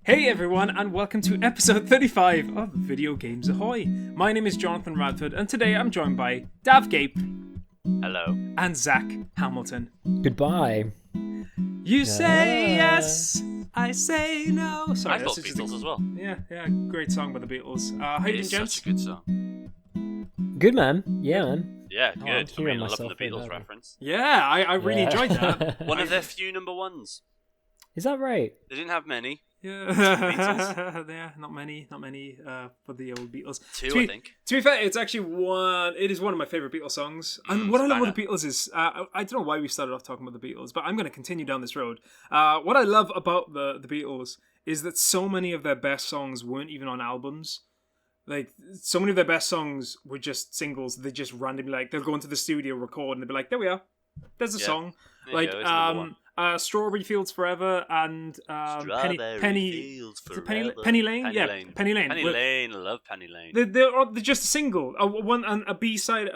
Hey everyone, and welcome to episode 35 of Video Games Ahoy. My name is Jonathan Radford, and today I'm joined by Daf Gape. Hello. And Zach Hamilton. Goodbye. You say yes, I say no. Sorry, I thought Beatles as well. Yeah, great song by the Beatles. How you doing, It's gents? such a good song. Good, man. Yeah, man. Yeah, I'm good. I hearing mean, I love the myself right Beatles now. reference. Yeah, I really enjoyed that. One of their few number ones. Is that right? They didn't have many. Yeah, Beatles. yeah, not many for the old Beatles. Two, I think. To be fair, it's actually it is one of my favourite Beatles songs. And what I love about the Beatles is, I don't know why we started off talking about the Beatles, but I'm going to continue down this road. What I love about the Beatles is that so many of their best songs weren't even on albums. Like, so many of their best songs were just singles. They just randomly, they'll go into the studio, record, and they'll be like, there we are. There's a song. There you go, it's number one. Strawberry Fields Forever and Penny Fields is it Forever. Penny Lane? Penny Yeah, Lane. Penny Lane. Penny Lane, I love Penny Lane. They're just a single, one and a B side,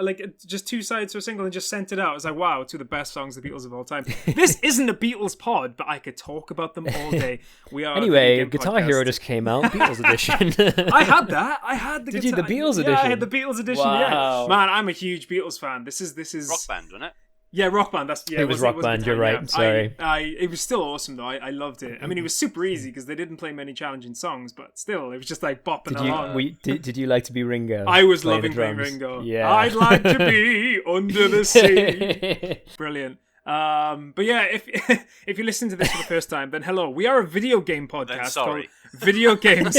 just two sides to a single, and just sent it out. It's like, wow, two of the best songs of the Beatles of all time. This isn't a Beatles pod, but I could talk about them all day. We are Anyway, Guitar Hero just came out, Beatles edition. I had that. I had the. Did guitar. you the Beatles edition? Yeah, I had the Beatles edition. Wow. Yeah, man, I'm a huge Beatles fan. This is Rock Band, wasn't it? Yeah, Rock Band. It was Rock Band. Guitar, You're right. yeah. Sorry. It was still awesome though. I loved it. I mean, it was super easy because they didn't play many challenging songs, but still, it was just like bopping along. Did you like to be Ringo? I was playing loving the playing drums? Ringo. Yeah. I'd like to be under the sea. Brilliant. But yeah, if you listen to this for the first time, then hello. We are a video game podcast called Video Games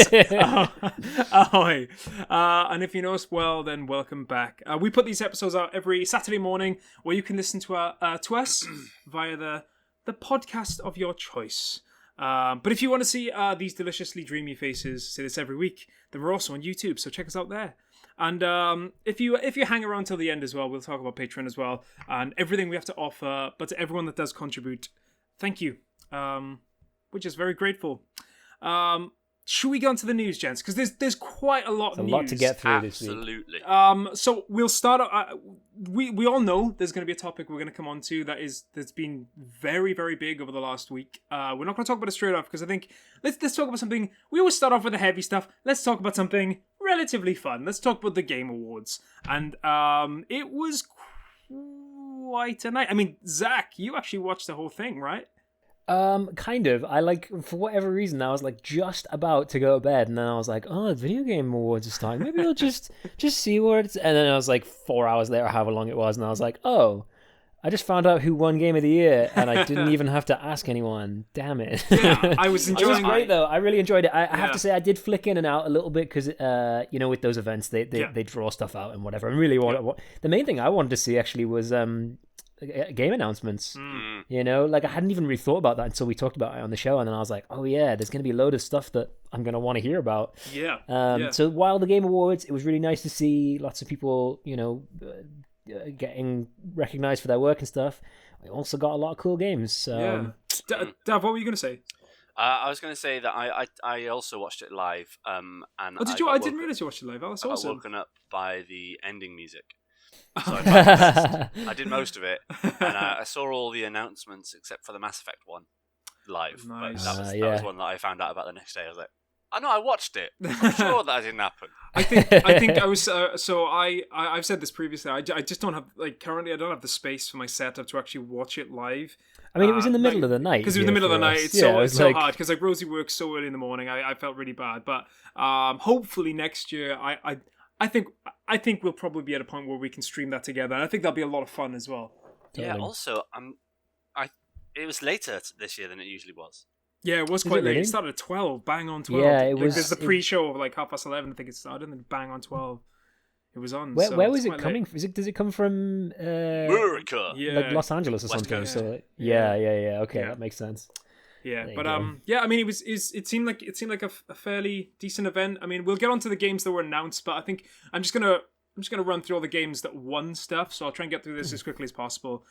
Ahoy. And if you know us well, then welcome back. We put these episodes out every Saturday morning, where you can listen to us via the podcast of your choice. But if you want to see these deliciously dreamy faces, say this every week, then we're also on YouTube. So check us out there. And if you hang around till the end as well, we'll talk about Patreon as well and everything we have to offer. But to everyone that does contribute, thank you. We're just very grateful. Should we go into the news, gents? Because there's quite a lot of news. A lot to get through this week. Absolutely. So we'll start. We all know there's going to be a topic we're going to come on to that's been very, very big over the last week. We're not going to talk about it straight off because I think let's talk about something. We always start off with the heavy stuff. Let's talk about something relatively fun. Let's talk about the Game Awards, and it was quite a night. I mean, Zach, you actually watched the whole thing, right? Kind of. I for whatever reason, I was just about to go to bed, and then I was like, oh, the Video Game Awards are starting. Maybe I'll just see what it's. And then I was like 4 hours later, however long it was, and I was like, oh, I just found out who won Game of the Year, and I didn't even have to ask anyone. Damn it. Yeah, I was enjoying it. It was great, though. I really enjoyed it. I have to say, I did flick in and out a little bit because, with those events, they draw stuff out and whatever. And really, the main thing I wanted to see actually was game announcements. I hadn't even really thought about that until we talked about it on the show, and then I was like, oh yeah, there's going to be a load of stuff that I'm going to want to hear about. So while the Game Awards, it was really nice to see lots of people getting recognized for their work and stuff. We also got a lot of cool games. Dav, what were you going to say? I was going to say that I also watched it live. And did you? I didn't realize you watched it live. That's awesome. I got woken up by the ending music. So I did most of it, and I saw all the announcements except for the Mass Effect one live. Nice. But that was one that I found out about the next day. I was like, I know I watched it. I'm sure that didn't happen. I think I was. I've said this previously. I just don't have currently. I don't have the space for my setup to actually watch it live. I mean, it was in the middle of the night. Because it was in the middle of the night. It's so hard because Rosie works so early in the morning. I felt really bad, but hopefully next year I think we'll probably be at a point where we can stream that together. And I think that'll be a lot of fun as well. Totally. Yeah. Also, it was later this year than it usually was. Yeah, it was quite late. It started at 12, bang on 12. Yeah, it was. There's the pre-show of 11:30. I think it started, and then bang on 12. It was on. Where was it coming from? Does it come from? America. Yeah. Los Angeles or something. Coast. So yeah. Okay, that makes sense. Yeah, but I mean, it seemed like a fairly decent event. I mean, we'll get onto the games that were announced, but I think I'm just gonna run through all the games that won stuff. So I'll try and get through this as quickly as possible.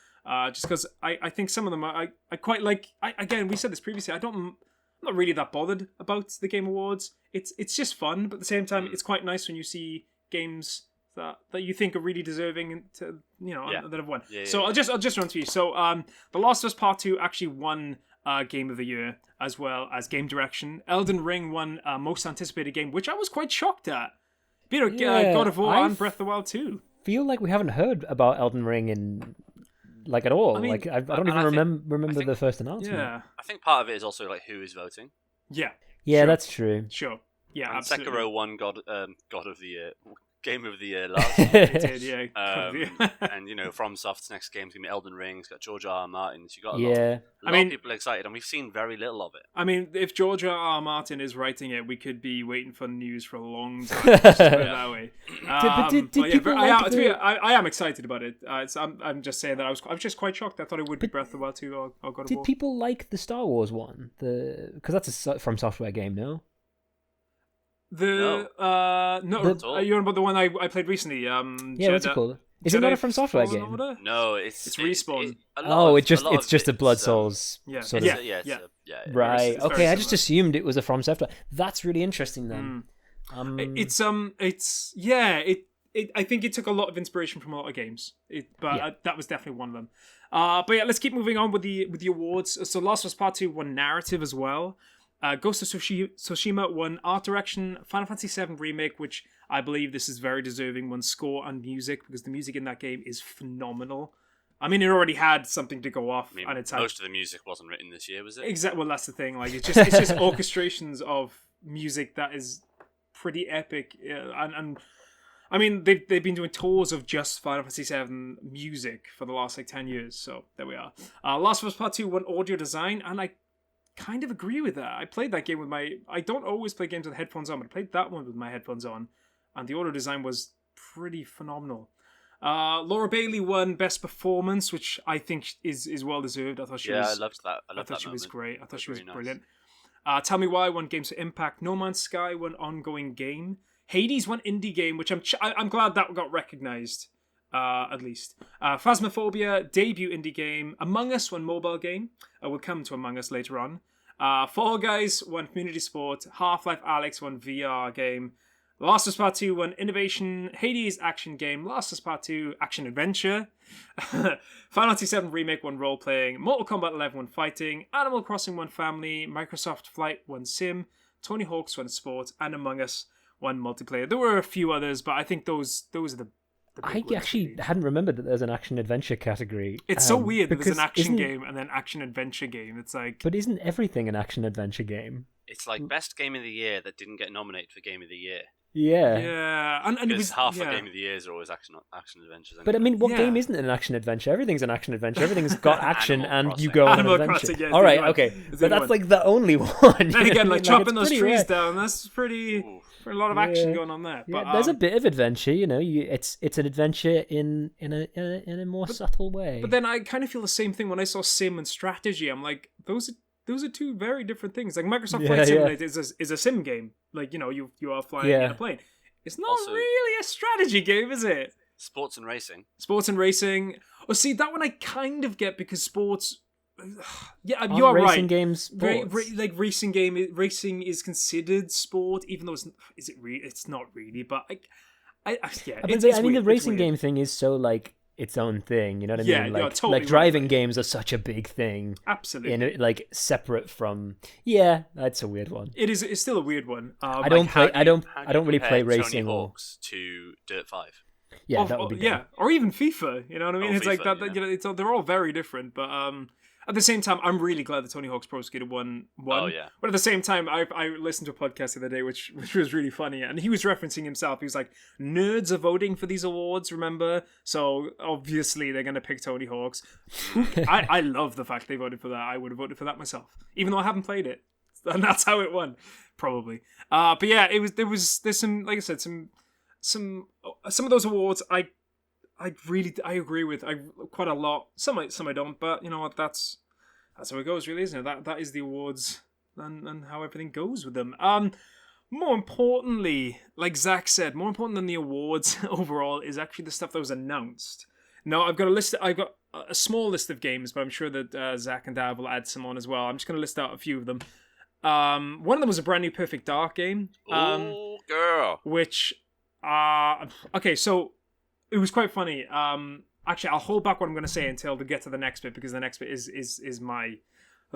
Just because I think some of them I quite like. Again, we said this previously. I'm not really that bothered about the Game Awards. It's just fun, but at the same time, it's quite nice when you see games that you think are really deserving that have won. So I'll just run through you. So The Last of Us Part 2 actually won Game of the Year, as well as Game Direction. Elden Ring won Most Anticipated Game, which I was quite shocked at. God of War and Breath of the Wild too. Feel like we haven't heard about Elden Ring in at all. I don't even remember the first announcement. Yeah, I think part of it is also like who is voting. Yeah, sure. That's true. Sure, yeah, and absolutely. Sekiro won God of the Year, Game of the Year last. It did, yeah. And FromSoft's next game's gonna be Elden Ring. It's got George R. Martin. So you got a lot of people excited, and we've seen very little of it. I mean, if George R. R. Martin is writing it, we could be waiting for news for a long time. Just put it that way. I am excited about it. I'm just saying that I was just quite shocked. I thought it would be Breath of the Wild 2 or God of War. Did people like the Star Wars one? Because that's a From Software game, no? No, you're about the one I played recently. What's it called? Is it not a From Software game? No, it's Respawn. It's just a Blood Souls sort of. Right. Okay, I just assumed it was a From Software. That's really interesting then. I think it took a lot of inspiration from a lot of games. That was definitely one of them. Let's keep moving on with the awards. So Last of Us Part 2 won narrative as well. Ghost of Tsushima won art direction. Final Fantasy VII Remake, which I believe this is very deserving, won score and music because the music in that game is phenomenal. I mean, it already had something to go off. And it's most of the music wasn't written this year, was it? Exactly. Well, that's the thing. Like, it's just orchestrations of music that is pretty epic. And I mean, they've been doing tours of just Final Fantasy VII music for the last 10 years. So there we are. Last of Us Part 2 won audio design, and I kind of agree with that. I played that game with I don't always play games with headphones on, but I played that one with my headphones on, and the audio design was pretty phenomenal. Laura Bailey won Best Performance, which I think is well deserved. I thought she was. I loved that. I thought she was great. I thought she was really brilliant. Tell Me Why won Games for Impact. No Man's Sky won Ongoing Game. Hades won Indie Game, which I'm glad that got recognized. At least. Phasmophobia, debut indie game. Among Us won mobile game. We'll come to Among Us later on. Fall Guys won community support. Half-Life Alyx won VR game. Last of Us Part 2 won innovation. Hades action game. Last of Us Part 2 action adventure. Final Fantasy VII Remake won role playing. Mortal Kombat 11 won fighting. Animal Crossing won family. Microsoft Flight won sim. Tony Hawk's won sport. And Among Us won multiplayer. There were a few others, but I think those are the I actually hadn't remembered that there's an action-adventure category. It's so weird that there's an action game and then action-adventure game. It's like... But isn't everything an action-adventure game? It's like Best Game of the Year that didn't get nominated for Game of the Year. Yeah. Yeah. And it was half of Game of the Years are always action-adventures. Anyway. But I mean, what game isn't an action-adventure? Everything's an action-adventure. Everything's got action and you go on an adventure. Crossing, all right, okay. But that's like the only one. And again, like chopping those trees down, that's pretty... A lot of action going on there. But, there's a bit of adventure, it's an adventure in a more subtle way. But then I kind of feel the same thing when I saw sim and strategy. I'm like, those are two very different things. Like Microsoft Flight Simulator is a sim game. Like, you are flying in a plane. It's not also, really a strategy game, is it? Sports and racing. Oh, see, that one I kind of get because sports... Yeah, you are right. Racing games, racing is considered sport, even though it's not really. But the racing game thing is so like its own thing. You know what I mean? Like, totally like driving games are such a big thing. Absolutely. Like separate from. Yeah, that's a weird one. It's still a weird one. I don't really play racing. Tony Hawk's to Dirt 5. Yeah, that would be. Yeah, or even FIFA. You know what I mean? It's FIFA, like that. They're all very different, but at the same time, I'm really glad that Tony Hawk's Pro Skater won. Oh, yeah. But at the same time, I listened to a podcast the other day, which was really funny, and he was referencing himself. He was like, nerds are voting for these awards, remember? So, obviously, they're going to pick Tony Hawk's. I love the fact they voted for that. I would have voted for that myself, even though I haven't played it. And that's how it won, probably. But yeah, there's some, like I said, some of those awards I agree with quite a lot. Some I don't, but you know what? That's how it goes, really, isn't it? That is the awards and how everything goes with them. More importantly, like Zach said, more important than the awards overall is actually the stuff that was announced. Now I've got a small list of games, but I'm sure that Zach and Dav will add some on as well. I'm just going to list out a few of them. One of them was a brand new Perfect Dark game. Oh, girl. Which okay, so. It was quite funny. Actually, I'll hold back what I'm going to say until we get to the next bit because the next bit is my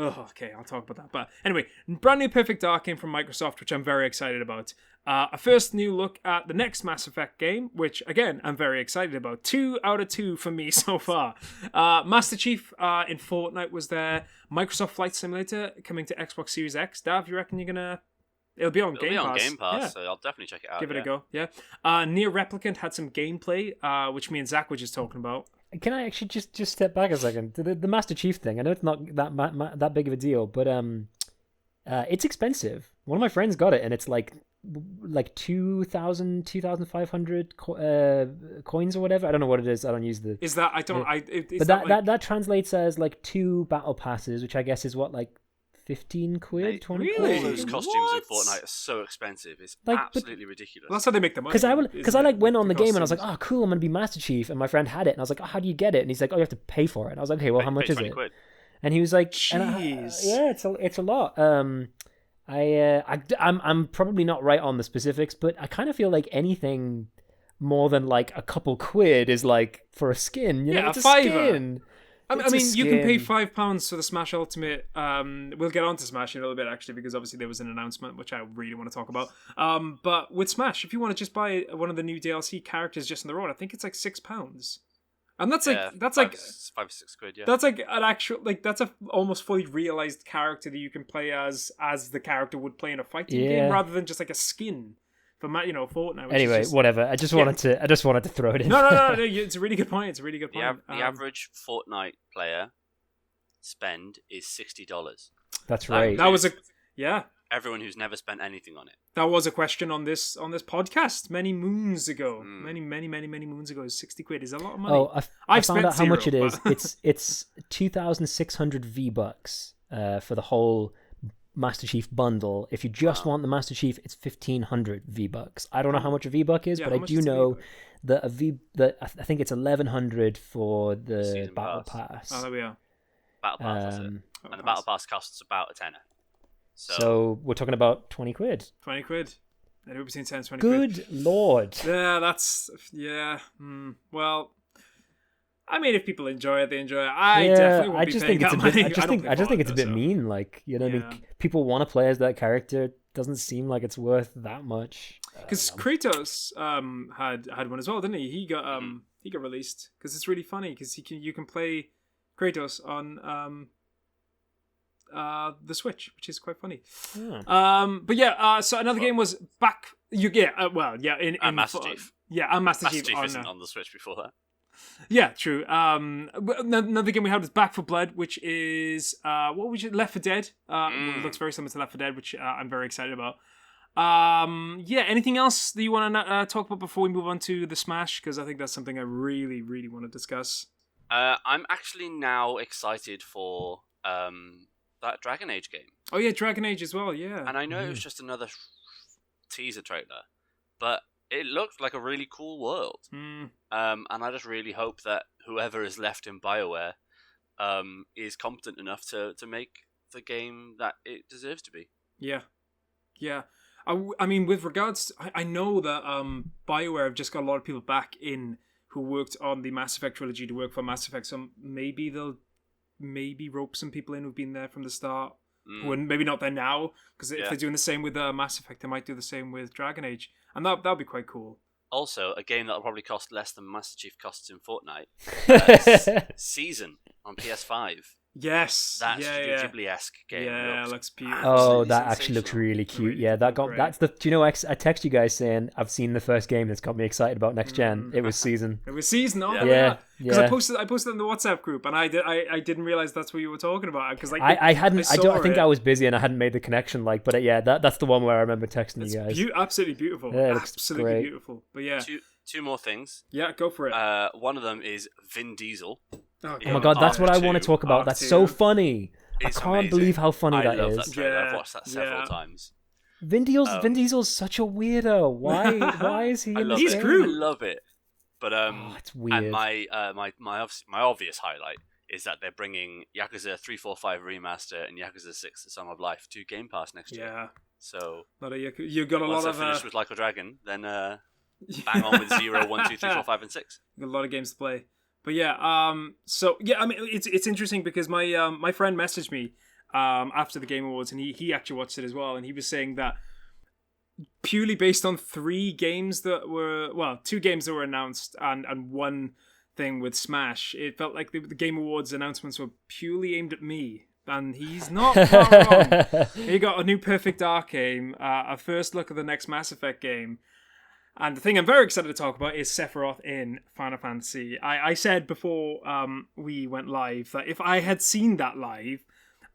Oh, okay, I'll talk about that. But anyway, brand new Perfect Dark came from Microsoft, which I'm very excited about. A first new look at the next Mass Effect game, which, again, I'm very excited about. 2 out of 2 for me so far. Master Chief in Fortnite was there. Microsoft Flight Simulator coming to Xbox Series X. Dav, you reckon you're going to... It'll be on Game Pass. Yeah. So I'll definitely check it out. Give it a go, yeah. Nier Replicant had some gameplay, which me and Zach were just talking about. Can I actually just step back a second? The Master Chief thing, I know it's not that big of a deal, but it's expensive. One of my friends got it, and it's like 2,500 coins or whatever. I don't know what it is. I don't use the... Is that... I don't... But that translates as like 2 battle passes, which I guess is what, like 15 quid, 20 quid? All those costumes in Fortnite are so expensive. It's absolutely ridiculous. Well, that's how they make the money. Because I went on the game and I was like, oh, cool, I'm going to be Master Chief. And my friend had it. And I was like, oh, how do you get it? And he's like, oh, you have to pay for it. And I was like, okay, well, how much is it? Quid. And he was like, jeez. It's a lot. I'm probably not right on the specifics, but I kind of feel like anything more than like a couple quid is like for a skin. You know, it's a skin. I mean, you can pay £5 for the Smash Ultimate. We'll get on to Smash in a little bit, actually, because obviously there was an announcement, which I really want to talk about. But with Smash, if you want to just buy one of the new DLC characters just on the road, I think it's like £6. And that's like 5 or 6 quid. Yeah, that's like an actual that's a almost fully realized character that you can play as the character would play in a fighting game, rather than just like a skin for Fortnite. Anyway, whatever. I just wanted to throw it in. No. It's a really good point. The average Fortnite player spend is $60. That's right. That was everyone who's never spent anything on it. That was a question on this podcast many moons ago. Many moons ago. 60 quid is a lot of money. Oh, I found out how much it is. It's 2,600 V-Bucks for the whole Master Chief bundle. If you just want the Master Chief, it's 1,500 V-Bucks. I don't know how much a V-Buck is, but I do know that I think it's 1,100 for the Season Battle Pass. Oh, there we are. Battle Pass, that's it. And the Battle Pass costs about a tenner. So we're talking about 20 quid. 20 quid. I hope between 10 and 20 quid. Good lord. Yeah, that's... Yeah. Well... I mean, if people enjoy it, they enjoy it. I definitely won't be paying that money. I just think it's a bit mean. Like, you know, I mean, people want to play as that character. It doesn't seem like it's worth that much. Because Kratos had one as well, didn't he? He got released because it's really funny because you can play Kratos on the Switch, which is quite funny. But yeah, so another game was back. In Master Chief. Yeah, and Master Chief isn't on the Switch before that. Yeah, true. Another game we had was Back 4 Blood, which is Left 4 Dead. It looks very similar to Left 4 Dead, which I'm very excited about. Anything else that you want to talk about before we move on to the Smash? Because I think that's something I really, really want to discuss. I'm actually now excited for that Dragon Age game. Oh yeah, Dragon Age as well. Yeah, and I know it was just another teaser trailer, but it looked like a really cool world. And I just really hope that whoever is left in BioWare is competent enough to make the game that it deserves to be. Yeah. I mean, with regards, I know that BioWare have just got a lot of people back in who worked on the Mass Effect trilogy to work for Mass Effect, so maybe they'll rope some people in who've been there from the start, who are maybe not there now, because if they're doing the same with Mass Effect, they might do the same with Dragon Age, and that'd be quite cool. Also, a game that'll probably cost less than Master Chief costs in Fortnite. Season on PS5. Yes. That Studio Ghibli-esque game. Yeah, looks beautiful. Oh, that actually looks really cute. Yeah, that's the. Do you know? I text you guys saying I've seen the first game that's got me excited about next gen. It was Season. It was Season. Oh yeah. Because I posted in the WhatsApp group, and I didn't realize that's what you were talking about. Because like I think I was busy and I hadn't made the connection. Like, but that's the one where I remember texting you guys. Absolutely beautiful. Yeah, it looks absolutely great. Beautiful. But yeah, two more things. Yeah, go for it. One of them is Vin Diesel. Oh my god, that's what I want to talk about. That's so funny. I can't believe how funny that is. I love that trailer. I've watched that several times. Vin Diesel's such a weirdo. Why is he in this He's game? Groot. I love it. But it's weird. And my obvious highlight is that they're bringing Yakuza 345 Remaster and Yakuza 6: The Song of Life to Game Pass next year. Yeah. So you got a lot of. Once I finish with Like a Dragon, then bang on with 0, 1, 2, 3, 4, 5, and 6. Got a lot of games to play. But yeah, I mean, it's interesting because my friend messaged me after the Game Awards, and he actually watched it as well, and he was saying that purely based on 2 games that were announced and one thing with Smash, it felt like the Game Awards announcements were purely aimed at me. And he's not far wrong. He got a new Perfect Dark game, a first look at the next Mass Effect game. And the thing I'm very excited to talk about is Sephiroth in Final Fantasy. I said before we went live that if I had seen that live,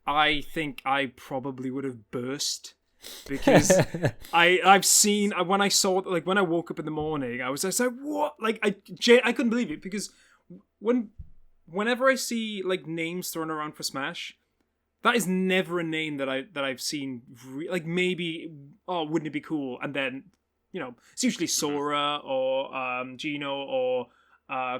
I think I probably would have burst. Because I've seen, when I saw it, like when I woke up in the morning, I was like, what? Like I couldn't believe it, because whenever I see like names thrown around for Smash, that is never a name that I've seen. Like maybe, wouldn't it be cool? And then, it's usually Sora or Gino or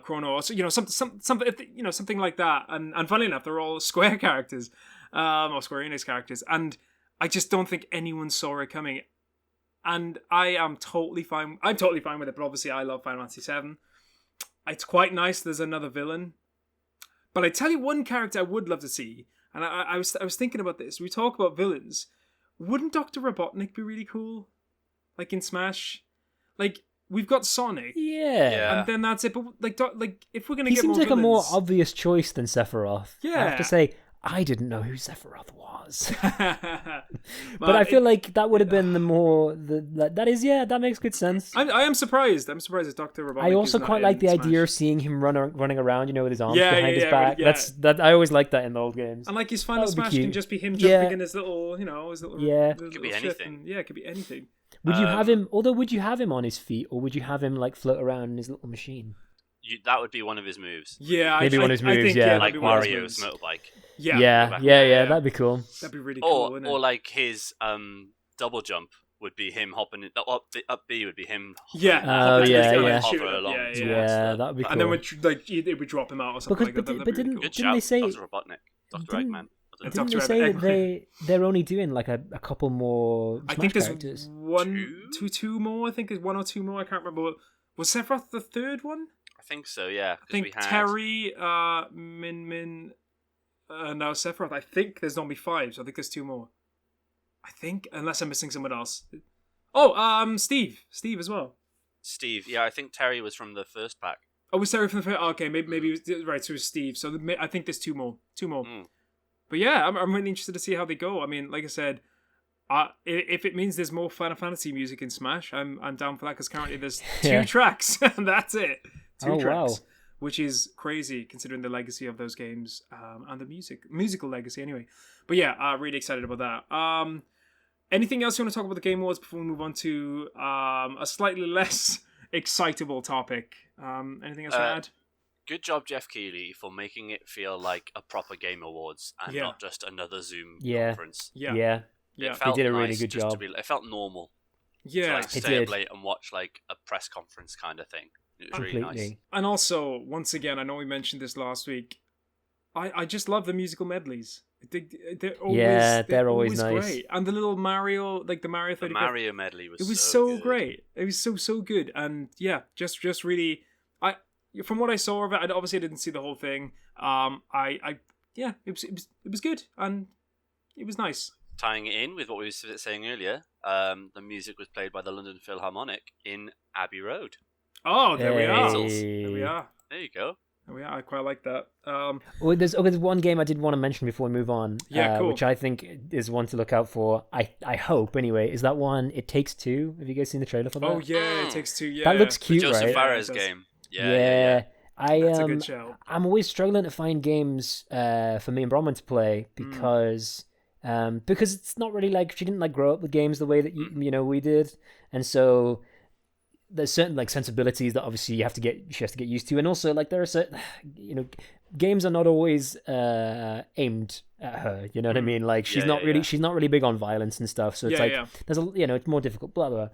Chrono, or something like that. And funnily enough, they're all Square characters, or Square Enix characters. And I just don't think anyone saw it coming. And I'm totally fine with it. But obviously, I love Final Fantasy VII. It's quite nice. There's another villain. But I tell you one character I would love to see. And I was thinking about this. We talk about villains. Wouldn't Dr. Robotnik be really cool? Like in Smash? Like, we've got Sonic. Yeah. And then that's it. But like if we're going to he get more seems like villains, a more obvious choice than Sephiroth. Yeah. I have to say, I didn't know who Sephiroth was. but I feel like that would have been that makes good sense. I am surprised. I'm surprised that Dr. Robotnik I also is quite not like in the Smash. idea of seeing him running around, with his arms behind his back. Yeah. I always liked that in the old games. And like his final Smash cute. can just be him jumping in his little, it could be anything. It could be anything. Would you have him? Would you have him on his feet, or would you have him like float around in his little machine? That would be one of his moves. Yeah, maybe one of his moves. I think, yeah, like Mario's motorbike. Yeah, that'd be cool. That'd be really cool. Wouldn't it? Or like his double jump would be him hopping. Up B would be him. Hover along. Yeah, that'd be cool. And then it would drop him out or something like that. But didn't they say Dr. Robotnik, Dr. Eggman? Didn't they say that they're only doing like a couple more Smash I think there's characters? two more. I think there's 1 or 2 more. I can't remember. Was Sephiroth the third one? I think so, yeah. I think Terry, Min, now Sephiroth. I think there's only 5, so I think there's 2 more. I think, unless I'm missing someone else. Oh, Steve as well. Steve, yeah. I think Terry was from the first pack. Oh, was Terry from the first? Oh, okay, maybe it was, right. So it was Steve. So I think there's 2 more. But yeah, I'm really interested to see how they go. I mean, like I said, if it means there's more Final Fantasy music in Smash, I'm down for that, because currently there's 2 tracks and that's it. 2 tracks, wow. Which is crazy considering the legacy of those games and the musical legacy anyway. But yeah, really excited about that. Anything else you want to talk about the Game Awards before we move on to a slightly less excitable topic? Anything else to add? Good job, Jeff Keighley, for making it feel like a proper Game Awards and not just another Zoom conference. Yeah. He did a really good job. It felt normal. Yeah, to stay up late and watch like a press conference kind of thing. It was really nice. And also, once again, I know we mentioned this last week, I just love the musical medleys. They're always nice. Great. And the little Mario, like the Mario 35th. The Mario medley was so good. Great. It was so good. And yeah, just really, from what I saw of it, obviously I didn't see the whole thing. It was good and it was nice. Tying it in with what we were saying earlier, the music was played by the London Philharmonic in Abbey Road. Oh, there we are. There we are. There you go. There we are. I quite like that. There's one game I did want to mention before we move on. Cool. Which I think is one to look out for. I hope anyway. Is that one? It Takes Two. Have you guys seen the trailer for that? Oh yeah, It Takes Two. Yeah, that looks cute, the Joseph right? Fares game. Yeah. That's a good show. I'm always struggling to find games for me and Bronwyn to play because it's not really like, she didn't like grow up with games the way that we did, and so there's certain like sensibilities that obviously she has to get used to, and also like there are certain games are not always aimed at her. You know what I mean? Like she's not really big on violence and stuff, so it's there's a it's more difficult. Blah blah.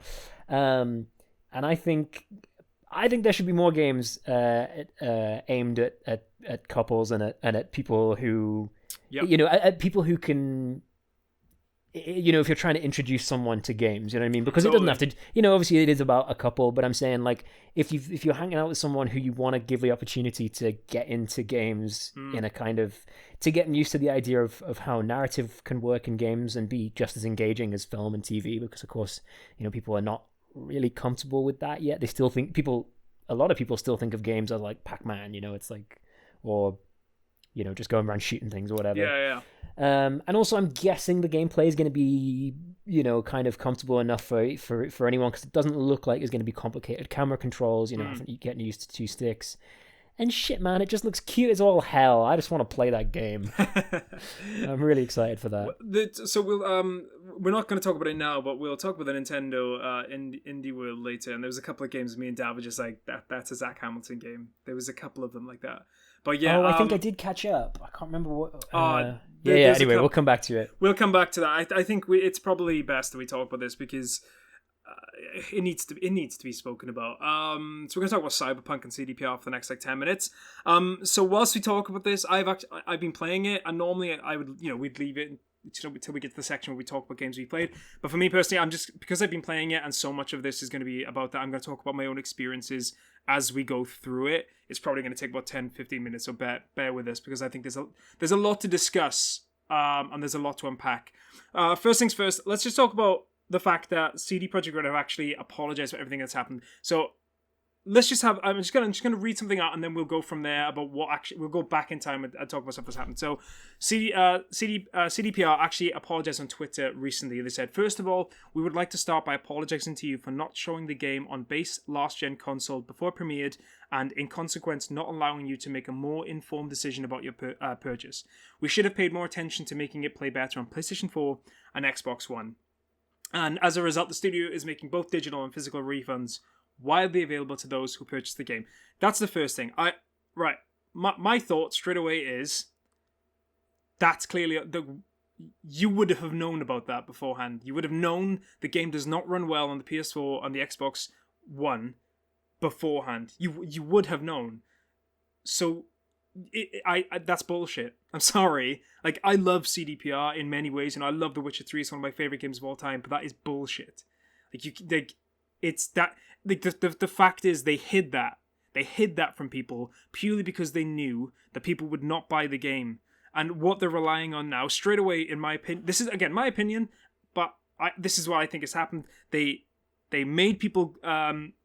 And I think there should be more games aimed at couples and at people who at people who can if you're trying to introduce someone to games, you know what I mean? Because it doesn't have to, obviously it is about a couple, but I'm saying like if you're hanging out with someone who you want to give the opportunity to get into games in a kind of, to get used to the idea of how narrative can work in games and be just as engaging as film and TV, because of course, people are not really comfortable with that yet. They still think a lot of people still think of games as like Pac-Man, it's like, or just going around shooting things or whatever. Yeah. And also, I'm guessing the gameplay is going to be, kind of comfortable enough for anyone, because it doesn't look like it's going to be complicated getting used to 2 sticks. And shit, man, it just looks cute as all hell. I just want to play that game. I'm really excited for that. So we're not going to talk about it now, but we'll talk about the Nintendo Indie World later. And there was a couple of games me and Dad were just like, that's a Zach Hamilton game. There was a couple of them like that. But yeah, I think I did catch up. I can't remember what. Anyway, we'll come back to it. We'll come back to that. I think it's probably best that we talk about this because it needs to be spoken about. So we're gonna talk about Cyberpunk and CDPR for the next 10 minutes. So whilst we talk about this, I've been playing it, and normally I would we'd leave it until we get to the section where we talk about games we played. But for me personally, because I've been playing it, and so much of this is going to be about that. I'm going to talk about my own experiences as we go through it. It's probably going to take about 10-15 minutes, so bear with us, because I think there's a lot to discuss, and there's a lot to unpack. First things first, let's just talk about the fact that CD Projekt Red have actually apologized for everything that's happened. So let's just have. I'm just gonna read something out, and then we'll go from there about what actually. We'll go back in time and talk about stuff that's happened. So, CDPR actually apologized on Twitter recently. They said, first of all, we would like to start by apologizing to you for not showing the game on base last-gen console before it premiered, and in consequence, not allowing you to make a more informed decision about your purchase. We should have paid more attention to making it play better on PlayStation 4 and Xbox One. And as a result, the studio is making both digital and physical refunds widely available to those who purchase the game. That's the first thing. My thought straight away is that's clearly you would have known about that beforehand. You would have known the game does not run well on the PS4 and the Xbox One beforehand. You would have known. So that's bullshit. I'm sorry. Like, I love CDPR in many ways, and I love The Witcher 3. It's one of my favorite games of all time, but that is bullshit. It's that. The fact is, they hid that. They hid that from people purely because they knew that people would not buy the game. And what they're relying on now, straight away, in my opinion, this is again my opinion, but this is what I think has happened. They made people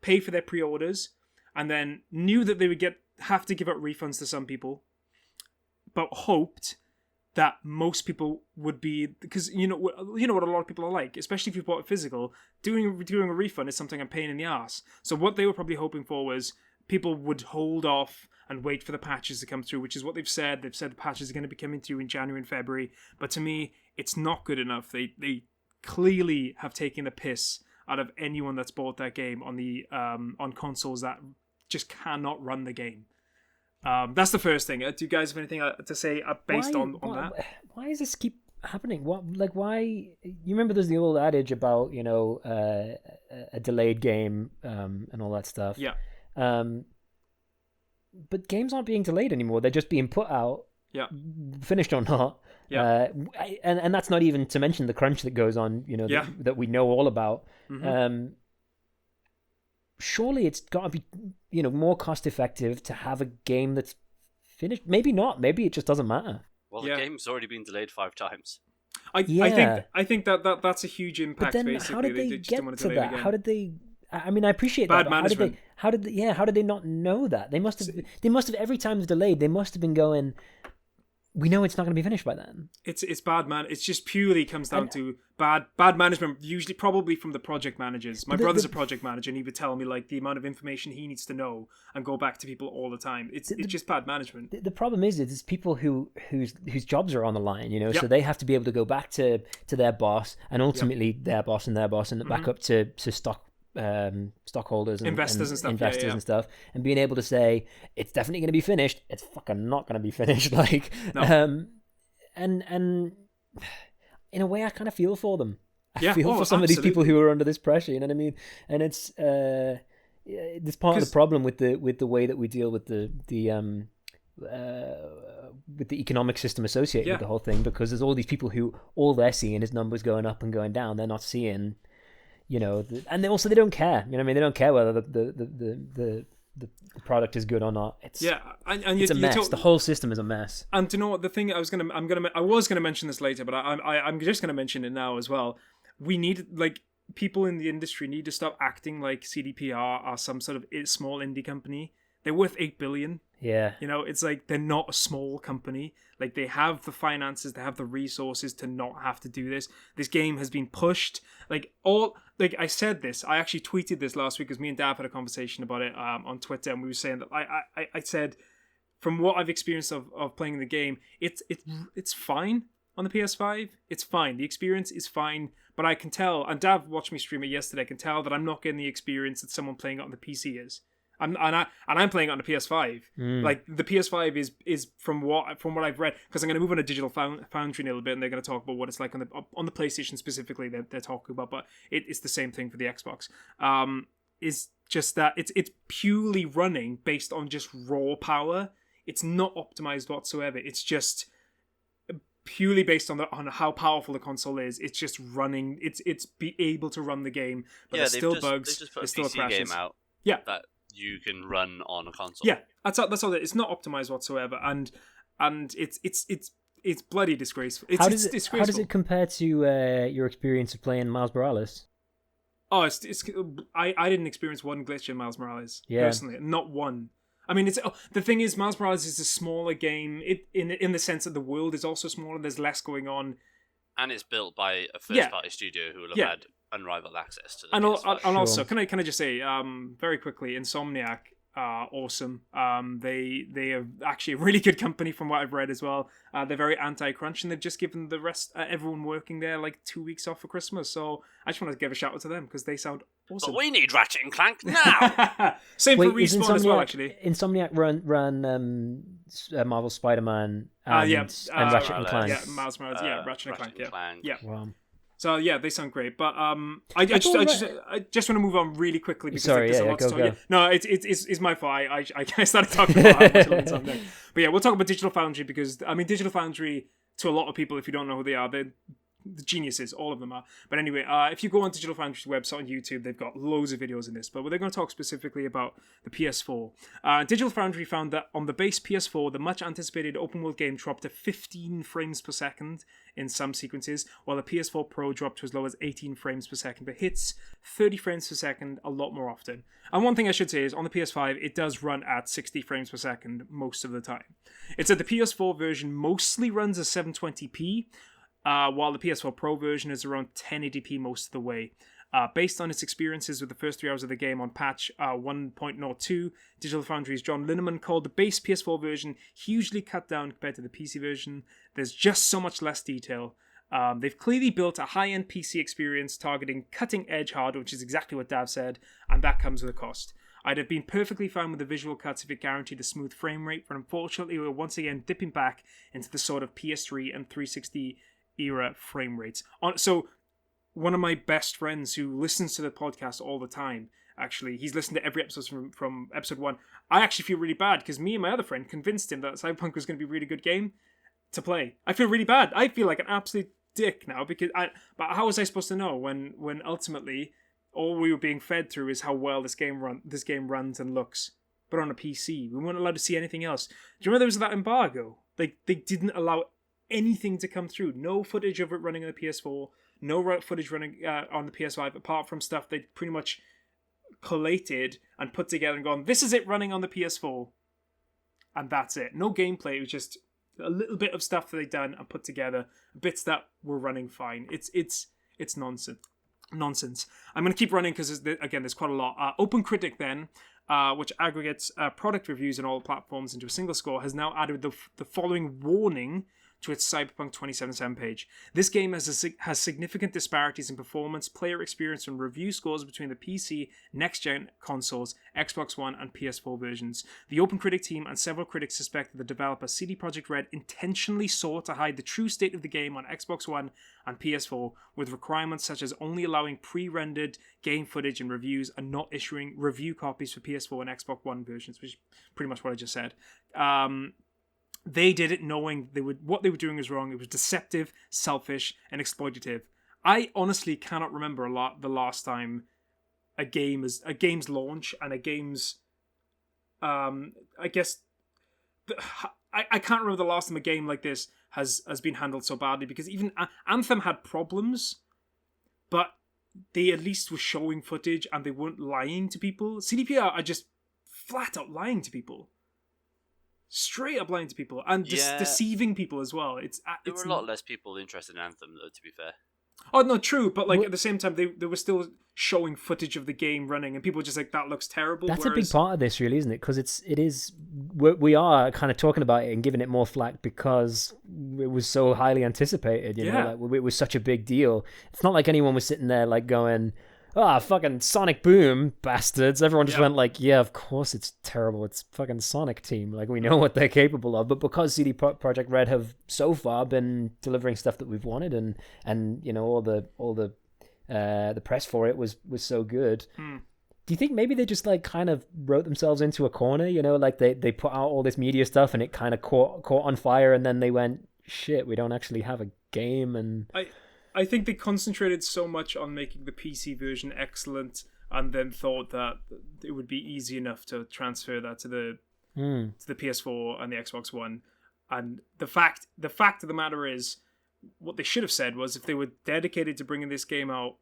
pay for their pre-orders, and then knew that they would have to give out refunds to some people, but hoped that most people would be, because you know what a lot of people are like, especially if you bought it physical. Doing a refund is something I'm paying in the ass. So what they were probably hoping for was people would hold off and wait for the patches to come through, which is what they've said. They've said the patches are going to be coming through in January and February. But to me, it's not good enough. They clearly have taken the piss out of anyone that's bought that game on the on consoles that just cannot run the game. That's the first thing. Do you guys have anything to say based on that? Why does this keep happening? Why? You remember there's the old adage about a delayed game and all that stuff. Yeah. But games aren't being delayed anymore. They're just being put out. Yeah. Finished or not. Yeah. And that's not even to mention the crunch that goes on. That we know all about. Mm-hmm. Surely it's got to be, more cost effective to have a game that's finished. Maybe not. Maybe it just doesn't matter. Well, the game's already been delayed 5 times. I think that's a huge impact. But then basically, how did they just get didn't want to delay that? the game. How did they? I mean, I appreciate bad that. management. How did they not know that? They must have every time it's delayed. They must have been going, we know it's not going to be finished by then. It's bad, man. It's just purely comes down to bad management. Usually, probably from the project managers. My brother's a project manager, and he would tell me like the amount of information he needs to know and go back to people all the time. It's just bad management. The problem is it's people whose jobs are on the line. Yep. So they have to be able to go back to their boss, and ultimately their boss, and back up to stockholders and investors and stuff, and being able to say it's definitely going to be finished. It's fucking not going to be finished. Like, no. And in a way, I kind of feel for them. I Yeah. feel for some of these people who are under this pressure. You know what I mean? And it's part of the problem with the way that we deal with the with the economic system associated with the whole thing, because there's all these people who all they're seeing is numbers going up and going down. They're not seeing, and they don't care. You know what I mean? They don't care whether the product is good or not. It's it's a mess. The whole system is a mess. And you know what? The thing I was gonna mention this later, but I'm just gonna mention it now as well. We need people in the industry need to stop acting like CDPR are some sort of small indie company. They're worth $8 billion. Yeah. It's like they're not a small company. Like, they have the finances, they have the resources to not have to do this. This game has been pushed. I said this, I actually tweeted this last week because me and Dab had a conversation about it on Twitter, and we were saying that I said, from what I've experienced of playing the game, it's fine on the PS5. It's fine. The experience is fine, but I can tell, and Dab watched me stream it yesterday, I can tell that I'm not getting the experience that someone playing it on the PC is. I'm playing it on the PS5. Like, the PS5 is from what I've read, because I'm going to move on to Digital Foundry in a little bit, and they're going to talk about what it's like on the PlayStation specifically. They're talking about, but it's the same thing for the Xbox. Is just that it's purely running based on just raw power. It's not optimized whatsoever. It's just purely based on how powerful the console is. It's just running. It's be able to run the game, but there's still bugs. They just put there's a PC still crashes. game out. Yeah. That you can run on a console. Yeah, that's all. It's not optimized whatsoever, and it's bloody disgraceful. It's disgraceful. How does it compare to your experience of playing Miles Morales? Oh, I didn't experience one glitch in Miles Morales personally, not one. I mean, the thing is, Miles Morales is a smaller game. In the sense that the world is also smaller. There's less going on, and it's built by a first-party studio who will have had unrivaled access to the PS5. And also, can I just say very quickly, Insomniac are awesome. They are actually a really good company from what I've read as well. They're very anti-crunch, and they've just given the rest everyone working there 2 weeks off for Christmas. So I just want to give a shout out to them because they sound awesome. But we need Ratchet and Clank now. Same for Respawn as well, actually. Insomniac ran Marvel Spider-Man and Ratchet and Clank. Yeah, Miles Morales. Ratchet and Clank. Yeah. Wow. So yeah, they sound great, but I just want to move on really quickly because there's a lot to talk. Yeah. No, it's my fault. I started talking about how much I love something. But yeah, we'll talk about Digital Foundry because Digital Foundry, to a lot of people, if you don't know who they are, they're the geniuses. All of them are. But anyway, if you go on Digital Foundry's website on YouTube, they've got loads of videos in this. But they're going to talk specifically about the PS4. Digital Foundry found that on the base PS4, the much anticipated open world game dropped to 15 frames per second in some sequences, while the PS4 Pro dropped to as low as 18 frames per second, but hits 30 frames per second a lot more often. And one thing I should say is on the PS5, it does run at 60 frames per second most of the time. It's that the PS4 version mostly runs at 720p, while the PS4 Pro version is around 1080p most of the way. Based on its experiences with the first 3 hours of the game on patch 1.02, Digital Foundry's John Linneman called the base PS4 version hugely cut down compared to the PC version. There's just so much less detail. They've clearly built a high-end PC experience targeting cutting-edge hardware, which is exactly what Dav said, and that comes with a cost. I'd have been perfectly fine with the visual cuts if it guaranteed a smooth frame rate, but unfortunately we're once again dipping back into the sort of PS3 and 360 era frame rates. So one of my best friends who listens to the podcast all the time, actually, he's listened to every episode from episode 1. I actually feel really bad because me and my other friend convinced him that Cyberpunk was going to be a really good game to play. I feel really bad. I feel like an absolute dick now but how was I supposed to know when ultimately all we were being fed through is how well this game runs and looks, but on a PC we weren't allowed to see anything else. Do you remember there was that embargo? They didn't allow anything to come through. No footage of it running on the PS4, no footage running on the PS5, apart from stuff they pretty much collated and put together and gone, this is it running on the PS4, and that's it. No gameplay. It was just a little bit of stuff that they'd done and put together, bits that were running fine. It's nonsense. I'm going to keep running because there's quite a lot. OpenCritic then, which aggregates product reviews on all platforms into a single score, has now added the following warning to its Cyberpunk 2077 page. This game has significant disparities in performance, player experience, and review scores between the PC, next-gen consoles, Xbox One, and PS4 versions. The OpenCritic team and several critics suspect that the developer CD Projekt Red intentionally sought to hide the true state of the game on Xbox One and PS4 with requirements such as only allowing pre-rendered game footage and reviews and not issuing review copies for PS4 and Xbox One versions, which is pretty much what I just said. they did it knowing what they were doing was wrong. It was deceptive, selfish, and exploitative. I honestly cannot remember the last time a game's launch and a game's I guess I can't remember the last time a game like this has been handled so badly, because even Anthem had problems, but they at least were showing footage and they weren't lying to people. CDPR are just flat out lying to people. Straight up lying to people and deceiving people as well. There were a lot less people interested in Anthem, though, to be fair. Oh, no, true, but at the same time, they were still showing footage of the game running, and people were just like, that looks terrible. That's a big part of this, really, isn't it? Because we are kind of talking about it and giving it more flack because it was so highly anticipated, you know, like, it was such a big deal. It's not like anyone was sitting there like going, fucking Sonic Boom, bastards. Everyone just went like, yeah, of course it's terrible. It's fucking Sonic Team. Like, we know what they're capable of. But because CD Projekt Red have so far been delivering stuff that we've wanted, and you know, all the press for it was so good. Do you think maybe they just like kind of wrote themselves into a corner? You know, like they put out all this media stuff and it kind of caught on fire, and then they went, shit, we don't actually have a game. And I think they concentrated so much on making the PC version excellent, and then thought that it would be easy enough to transfer that to the PS4 and the Xbox One. And the fact of the matter is, what they should have said was, if they were dedicated to bringing this game out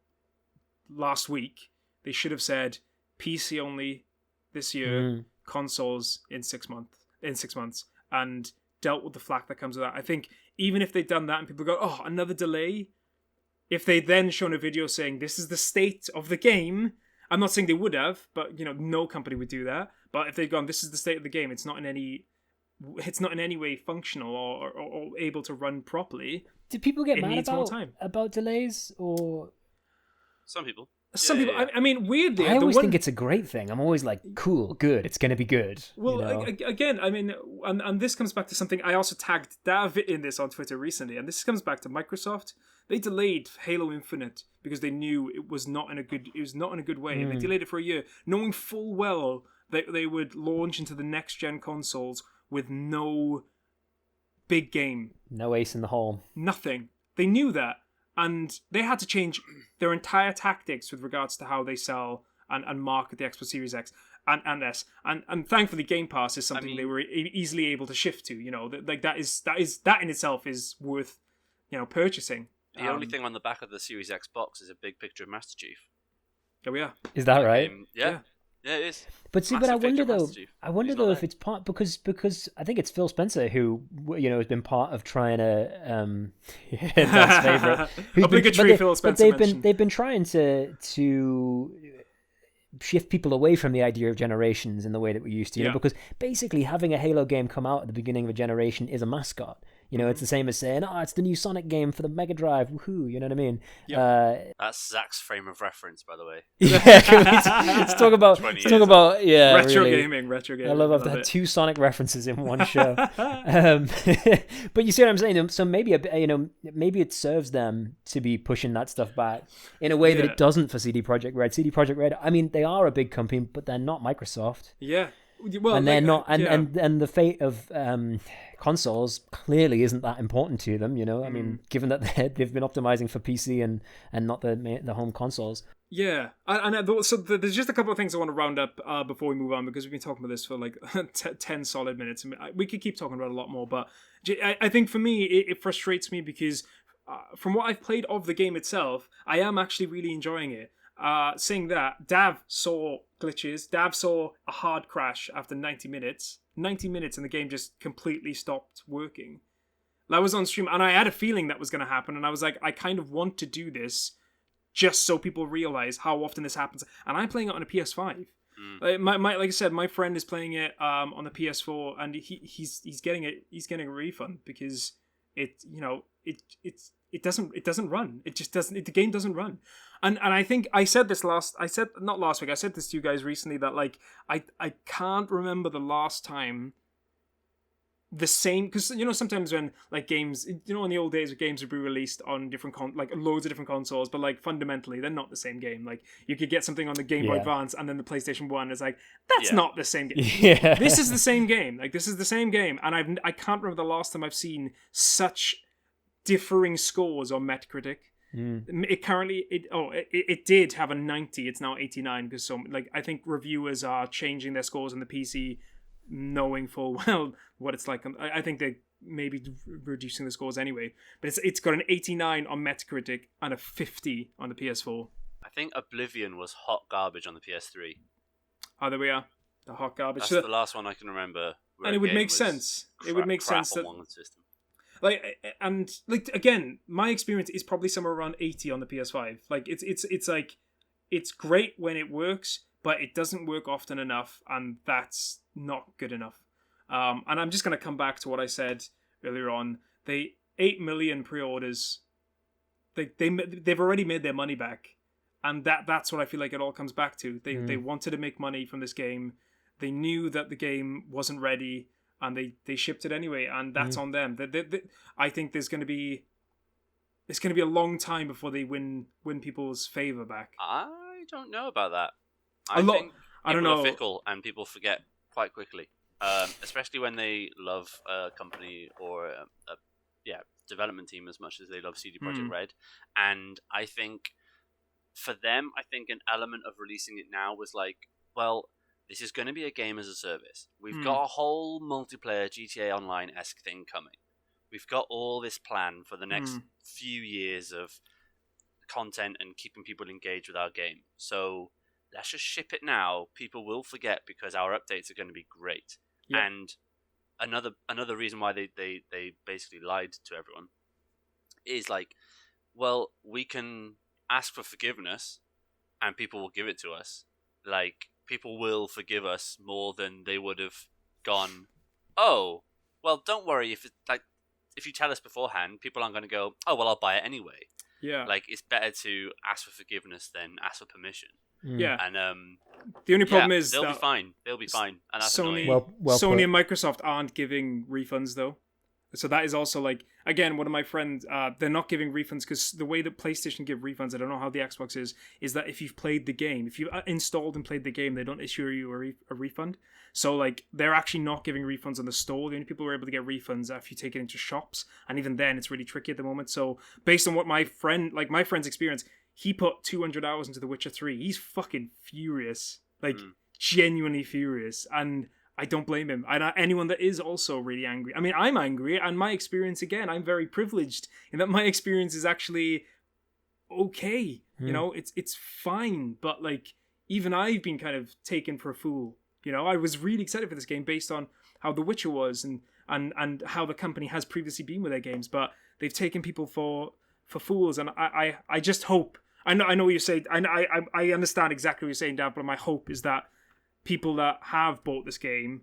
last week, they should have said PC only this year, consoles in 6 months, and dealt with the flack that comes with that. I think even if they'd done that and people go, oh, another delay. If they'd then shown a video saying this is the state of the game, I'm not saying they would have, but you know, no company would do that. But if they'd gone, this is the state of the game, it's not in any way functional or able to run properly. Do people get mad about delays, or some people? Some people. I mean, weirdly, I always think it's a great thing. I'm always like, cool, good. It's going to be good. Well, you know? Again, I mean, and this comes back to something I also tagged Dav in this on Twitter recently, and this comes back to Microsoft. They delayed Halo Infinite because they knew it was not in a good way. They delayed it for a year, knowing full well that they would launch into the next gen consoles with no big game, no ace in the hole, nothing. They knew that. And they had to change their entire tactics with regards to how they sell and market the Xbox Series X and S. And thankfully, Game Pass is something they were easily able to shift to. You know, that in itself is worth, you know, purchasing. The only thing on the back of the Series X box is a big picture of Master Chief. Oh yeah, is that right? Yeah, it is. But see, I wonder though if it's part because I think it's Phil Spencer who, you know, has been part of trying to Dad's favorite obligatory Phil Spencer. But they've been trying to shift people away from the idea of generations in the way that we used to, you know, because basically having a Halo game come out at the beginning of a generation is a mascot. You know, it's the same as saying, it's the new Sonic game for the Mega Drive, woohoo, you know what I mean? That's Zach's frame of reference, by the way. Let's talk about retro gaming. I love I've had 2 Sonic references in one show. But you see what I'm saying? So maybe it serves them to be pushing that stuff back in a way that it doesn't for CD Projekt Red. CD Projekt Red, I mean, they are a big company, but they're not Microsoft. Yeah. Well, and they're not, and the fate of consoles clearly isn't that important to them, you know. I mean, given that they've been optimizing for PC and not the home consoles. Yeah, so there's just a couple of things I want to round up before we move on, because we've been talking about this for like 10 solid minutes. I mean, we could keep talking about a lot more, but I think for me it frustrates me because from what I've played of the game itself, I am actually really enjoying it. Saying that, Dav saw glitches. Dav saw a hard crash after 90 minutes. 90 minutes and the game just completely stopped working. I was on stream and I had a feeling that was going to happen, and I was like, I kind of want to do this just so people realize how often this happens. And I'm playing it on a PS5. Like I said, my friend is playing it on the PS4, and he's getting a refund because it doesn't run. It just doesn't. The game doesn't run. And I think I said this not last week. I said this to you guys recently that like I can't remember the last time the same, because sometimes when like games, in the old days games would be released on different like loads of different consoles, but like fundamentally they're not the same game. Like you could get something on the Game Boy Advance and then the PlayStation 1 is like, that's not the same game. This is the same game. Like this is the same game, and I can't remember the last time I've seen such differing scores on Metacritic. It currently it did have a 90. It's now 89 because I think reviewers are changing their scores on the PC, knowing full well what it's like. I think they may be reducing the scores anyway, but it's got an 89 on Metacritic and a 50 on the PS4. I think Oblivion was hot garbage on the PS3. Oh, there we are. The hot garbage. That's the last one I can remember. And it would make sense. It would make sense that one system. Again, my experience is probably somewhere around 80 on the PS5. Like it's great when it works, but it doesn't work often enough, and that's not good enough. And I'm just going to come back to what I said earlier on. 8 million pre-orders. They've already made their money back, and that's what I feel like it all comes back to. They wanted to make money from this game. They knew that the game wasn't ready, and they shipped it anyway, and that's on them. I think it's going to be a long time before they win people's favor back. I don't know about that. I think people are fickle, and people forget quite quickly, especially when they love a company or a development team as much as they love CD Projekt Red. And I think for them, an element of releasing it now was like, well, this is going to be a game as a service. We've got a whole multiplayer GTA Online-esque thing coming. We've got all this plan for the next few years of content and keeping people engaged with our game. So let's just ship it now. People will forget because our updates are going to be great. Yep. And another reason why they basically lied to everyone is like, well, we can ask for forgiveness and people will give it to us. Like, people will forgive us more than they would have gone, oh, well, don't worry. If you tell us beforehand, people aren't going to go, oh, well, I'll buy it anyway. Yeah. Like, it's better to ask for forgiveness than ask for permission. Yeah. And the only problem is they'll be fine. They'll be fine. And that's Sony, annoying. Sony and Microsoft aren't giving refunds though. So that is also like, again, one of my friends, they're not giving refunds because the way that PlayStation give refunds, I don't know how the Xbox is that if you've played the game, if you installed and played the game, they don't issue you a refund. So like, they're actually not giving refunds on the store. The only people who are able to get refunds are if you take it into shops, and even then, it's really tricky at the moment. So based on what my friend's experience, he put 200 hours into The Witcher 3. He's fucking furious, like genuinely furious, and I don't blame him. And anyone that is also really angry. I mean, I'm angry, and my experience, again, I'm very privileged in that my experience is actually okay. You know, it's fine. But like, even I've been kind of taken for a fool. You know, I was really excited for this game based on how The Witcher was and how the company has previously been with their games. But they've taken people for fools, and I just hope. I know what you're saying. I understand exactly what you're saying, Dan. But my hope is that people that have bought this game,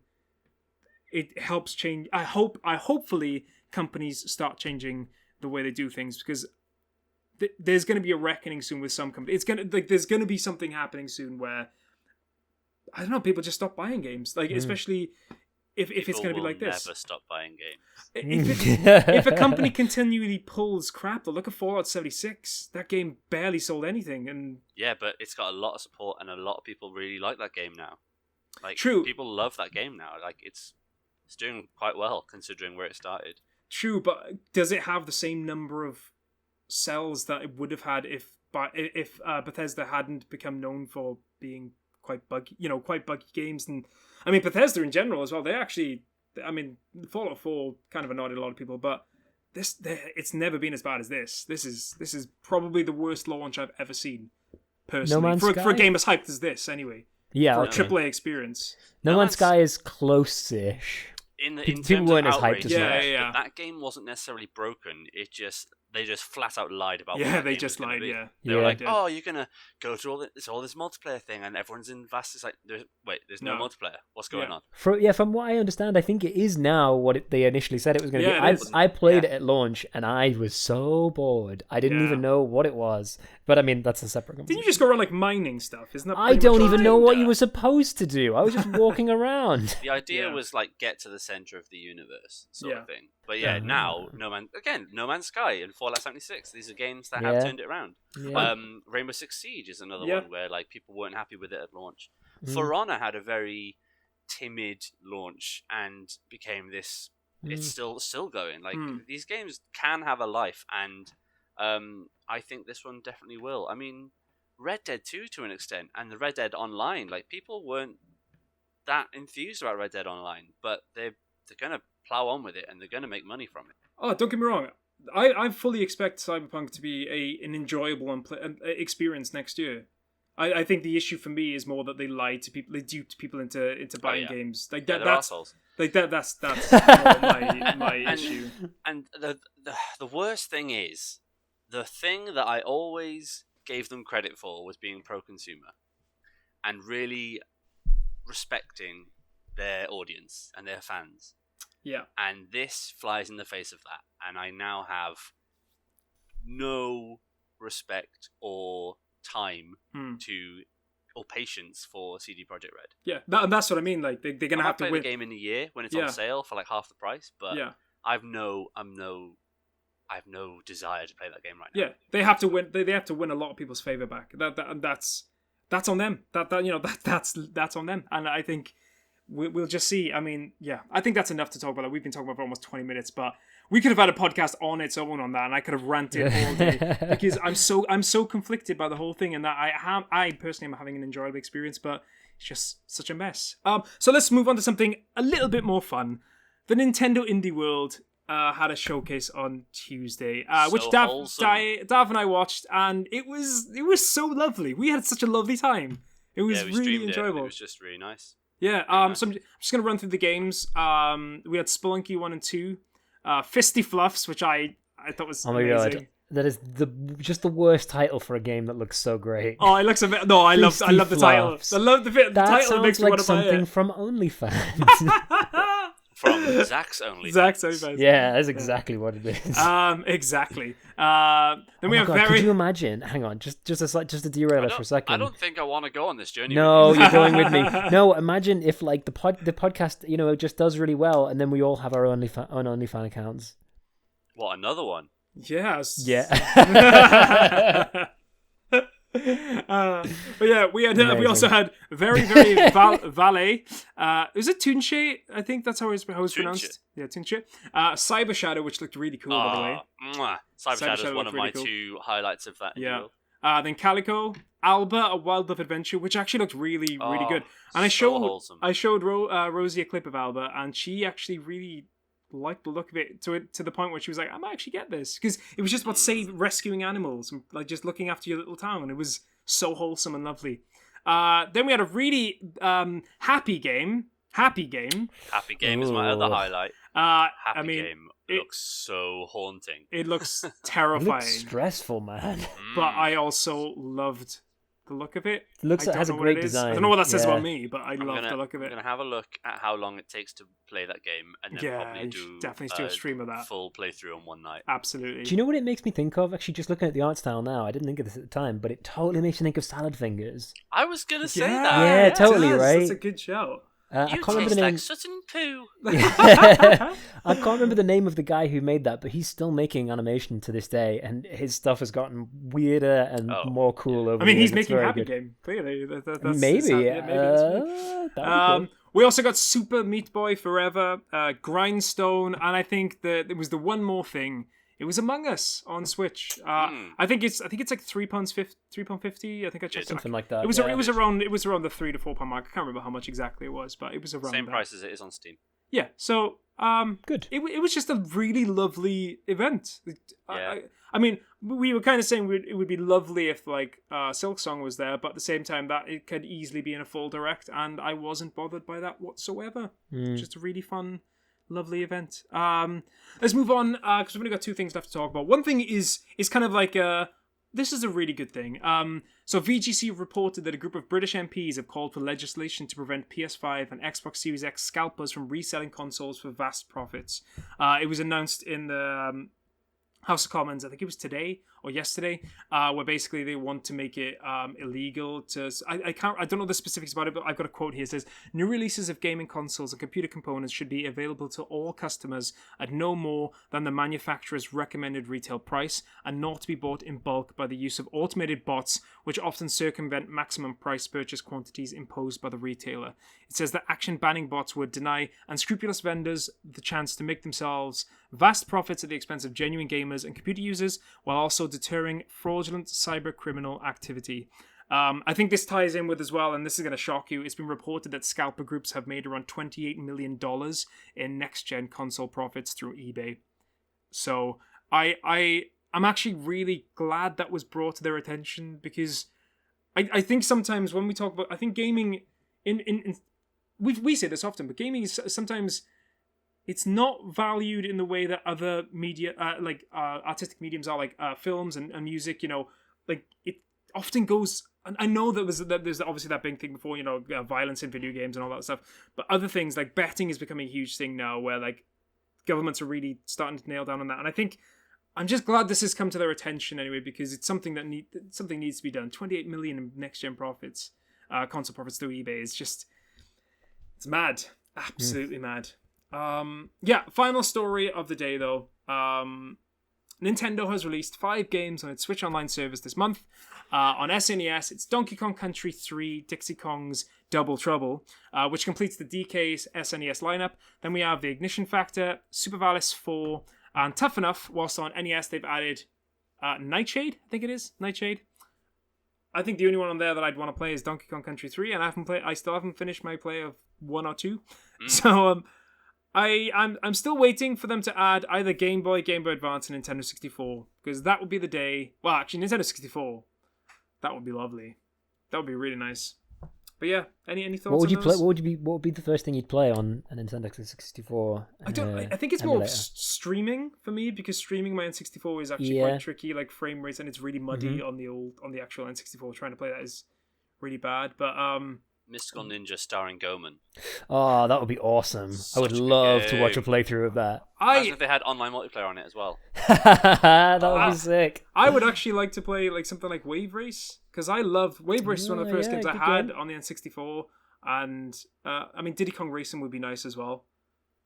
it helps change. Hopefully companies start changing the way they do things, because there's going to be a reckoning soon with some companies. There's going to be something happening soon where, I don't know, people just stop buying games. Like especially if it's going to be like this. Never stop buying games. If a company continually pulls crap, look at Fallout 76. That game barely sold anything, and yeah, but it's got a lot of support, and a lot of people really like that game now. Like, true, people love that game now. Like, it's doing quite well considering where it started. True, but does it have the same number of sells that it would have had if Bethesda hadn't become known for being quite buggy games? And I mean, Bethesda in general as well. They actually, I mean, Fallout 4 kind of annoyed a lot of people, but it's never been as bad as this. This is probably the worst launch I've ever seen, personally. For a game as hyped as this, anyway. Yeah, for a AAA experience. No Man's Sky is close-ish. In people terms weren't of as hyped outrage, as yeah. That game wasn't necessarily broken. It just, they just flat out lied about. Yeah, what they just lied. be. Yeah, they were like, "Oh, you're gonna go through all this multiplayer thing, and everyone's in vast." It's like, there's no multiplayer. What's going on? From what I understand, I think it is now what they initially said it was going to be. I played it at launch, and I was so bored. I didn't even know what it was. But I mean, that's a separate conversation. Didn't you just go around like mining stuff? Isn't that? I don't even know what you were supposed to do. I was just walking around. The idea was like get to the center of the universe, sort of thing. But now No Man's Sky and Fallout 76. These are games that have turned it around. Yeah. Rainbow Six Siege is another one where like people weren't happy with it at launch. For Honor had a very timid launch and became this. It's still going. Like these games can have a life, and I think this one definitely will. I mean, Red Dead 2 to an extent, and the Red Dead Online. Like people weren't that enthused about Red Dead Online, but they're gonna plow on with it, and they're gonna make money from it. Oh, don't get me wrong. I fully expect Cyberpunk to be an enjoyable experience next year. I think the issue for me is more that they lied to people, they duped people into buying games. Like that, they're assholes. Like that's more my issue. And the worst thing is, the thing that I always gave them credit for was being pro-consumer and really respecting their audience and their fans. Yeah. And this flies in the face of that. And I now have no respect or time or patience for CD Projekt Red. Yeah, that's what I mean. Like they're gonna have to play win the game in a year when it's on sale for like half the price. But I have no desire to play that game right now. Yeah, they have to win. They have to win a lot of people's favor back. That's on them. That's on them. And I think we'll just see. I mean, I think that's enough to talk about. We've been talking about for almost 20 minutes, but we could have had a podcast on its own on that, and I could have ranted all day because I'm so conflicted by the whole thing, and that I personally am having an enjoyable experience, but it's just such a mess. So let's move on to something a little bit more fun. The Nintendo Indie World had a showcase on Tuesday, which Dav and I watched, and it was so lovely. We had such a lovely time. It was really enjoyable. It was just really nice. Yeah. So I'm just gonna run through the games. We had Spelunky 1 and 2, Fisty Fluffs, which I thought was amazing. God. That is just the worst title for a game that looks so great. Oh, it looks a bit. No, I love the title. I love the title. Makes me want to buy it. Something from OnlyFans. From Zach's OnlyFans. Yeah, that's exactly what it is. Exactly. Then we have Could you imagine? Hang on, just to derail us for a second. I don't think I want to go on this journey. No, you're going with me. No, imagine if like the podcast, just does really well, and then we all have our own OnlyFans accounts. What, another one? Yes. Yeah. But yeah, we also had very Valet. Is it Tunche? I think that's how it's pronounced. Yeah, Tunche. Cyber Shadow, which looked really cool, by the way. Cyber Shadow is one of my two highlights of that. Yeah. Then Calico, Alba, A Wildlife Adventure, which actually looked really good. And I showed Rosie a clip of Alba, and she actually really liked the look of it to the point where she was like, I might actually get this, because it was just about rescuing animals and like just looking after your little town. It was so wholesome and lovely. Then we had a really happy game. Happy Game is my other highlight. Game looks so haunting. It looks terrifying. It looks stressful, man. But I also loved the look of it. It looks like it has a great design. I don't know what that says about me, but I love the look of it. I'm going to have a look at how long it takes to play that game, and then probably do a stream of that. Full playthrough on one night. Absolutely. Do you know what it makes me think of? Actually, just looking at the art style now, I didn't think of this at the time, but it totally makes me think of Salad Fingers. I was going to say that. Yeah, totally, right? That's a good shout. I can't remember the name. Like Sutton Poo. I can't remember the name of the guy who made that, but he's still making animation to this day, and his stuff has gotten weirder and more cool over. I mean, he's making Happy Game. Clearly, maybe. We also got Super Meat Boy Forever, Grindstone, and I think that there was the one more thing. It was Among Us on Switch. I think it's like £3.50. I think I checked something like that. It was around the £3 to £4 mark. I can't remember how much exactly it was, but it was around same price as it is on Steam. Yeah, so good. It was just a really lovely event. Yeah. I mean, we were kind of saying it would be lovely if like Silksong was there, but at the same time that it could easily be in a full direct, and I wasn't bothered by that whatsoever. Just a really fun, lovely event. Let's move on because we've only got two things left to talk about. One thing is kind of like this is a really good thing. So VGC reported that a group of British MPs have called for legislation to prevent PS5 and Xbox Series X scalpers from reselling consoles for vast profits. It was announced in the House of Commons, I think it was today or yesterday, where basically they want to make it illegal to. I don't know the specifics about it, but I've got a quote here. It says, "New releases of gaming consoles and computer components should be available to all customers at no more than the manufacturer's recommended retail price, and not to be bought in bulk by the use of automated bots, which often circumvent maximum price purchase quantities imposed by the retailer." It says that action banning bots would deny unscrupulous vendors the chance to make themselves vast profits at the expense of genuine gamers and computer users, while also deterring fraudulent cyber criminal activity. I think this ties in with as well, and this is going to shock you, it's been reported that scalper groups have made around $28 million in next-gen console profits through eBay. So I'm actually really glad that was brought to their attention, because I think sometimes when we talk about, I think gaming, we say this often, but gaming is sometimes, it's not valued in the way that other media, artistic mediums are, like films and music. Like it often goes. And I know that there's obviously that big thing before, violence in video games and all that stuff. But other things like betting is becoming a huge thing now, where like governments are really starting to nail down on that. And I think I'm just glad this has come to their attention anyway, because it's something that needs to be done. 28 million in next gen profits, console profits through eBay is just, it's mad, absolutely mad. Final story of the day though. Nintendo has released 5 games on its Switch Online service this month. On SNES, it's Donkey Kong Country 3, Dixie Kong's Double Trouble, which completes the DK's SNES lineup. Then we have the Ignition Factor, Super Valis 4, and Tough Enough. Whilst on NES, they've added Nightshade, I think it is, Nightshade. I think the only one on there that I'd want to play is Donkey Kong Country 3, and I still haven't finished my play of 1 or 2. So, I'm still waiting for them to add either Game Boy, Game Boy Advance, and Nintendo 64, because that would be the day. Well, actually, Nintendo 64, that would be lovely. That would be really nice. But yeah, any thoughts? What would you on play? those? What would be the first thing you'd play on a Nintendo 64? I think it's more streaming for me, because streaming my N64 is actually quite tricky, like frame rates, and it's really muddy on the actual N64. Trying to play that is really bad. But Mystical Ninja starring Goman. Oh, that would be awesome. I would love to watch a playthrough of that. Imagine if they had online multiplayer on it as well. That would be sick. I would actually like to play like something like Wave Race, because I love Wave Race. Is one of the first games I had on the N64, and Diddy Kong Racing would be nice as well.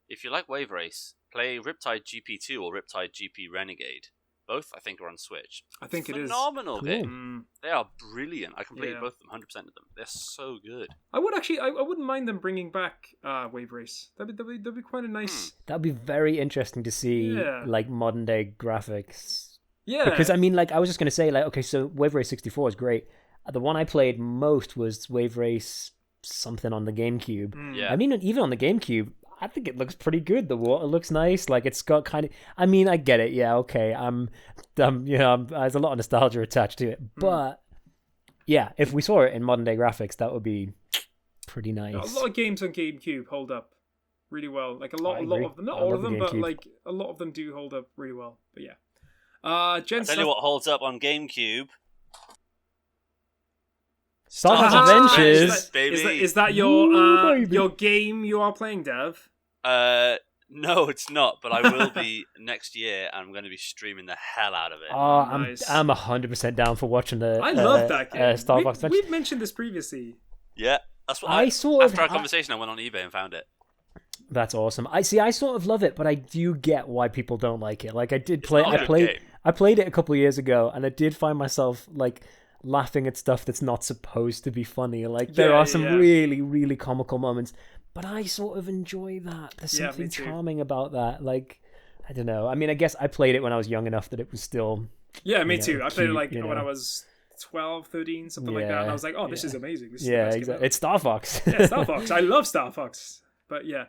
If you like Wave Race, play Riptide GP2 or Riptide GP Renegade. Both, I think, are on Switch. I think it is. Phenomenal game. They are brilliant. I completed both of them, 100% of them. They're so good. I wouldn't mind them bringing back Wave Race. That'd be quite a nice. That'd be very interesting to see, like modern day graphics. Yeah. Because I was just gonna say, like, okay, so Wave Race 64 is great. The one I played most was Wave Race something on the GameCube. Yeah. I mean, even on the GameCube, I think it looks pretty good. The water looks nice. Like, it's got kind of... I mean, I get it. Yeah, okay. There's a lot of nostalgia attached to it. But, yeah, if we saw it in modern-day graphics, that would be pretty nice. A lot of games on GameCube hold up really well. Like, a lot of them. Not all of them, but, like, a lot of them do hold up really well. But, yeah. I'll tell you what holds up on GameCube. Star Fox Adventures. Is that your game you are playing, Dev? No, it's not. But I will be next year, and I'm going to be streaming the hell out of it. Oh, nice. I'm 100% down for watching the. I love that game. Star Fox Adventures. We've mentioned this previously. Yeah, that's what after our conversation, I went on eBay and found it. That's awesome. I sort of love it, but I do get why people don't like it. Like, I played it a couple of years ago, and I did find myself like laughing at stuff that's not supposed to be funny. Like, there are some really, really comical moments, but I sort of enjoy that. There's something charming about that. Like, I don't know. I mean, I guess I played it when I was young enough that it was still... Yeah, me too. I played it when I was 12, 13, something like that, and I was like, oh, this is amazing. This is exactly. It's Star Fox. Yeah, Star Fox. I love Star Fox. But yeah.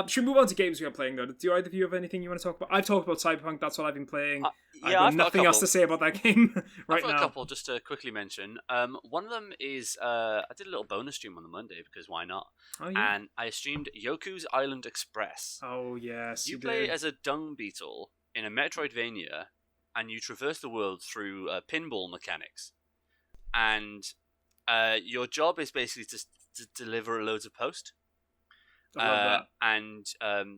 Should we move on to games we are playing, though? Do either of you have anything you want to talk about? I've talked about Cyberpunk. That's what I've been playing. I've got nothing else to say about that game right now. I've got a couple just to quickly mention. One of them is I did a little bonus stream on the Monday because why not? Oh, yeah. And I streamed Yoku's Island Express. Oh, yes, you play as a dung beetle in a Metroidvania, and you traverse the world through pinball mechanics. And your job is basically to deliver loads of post. I love that. And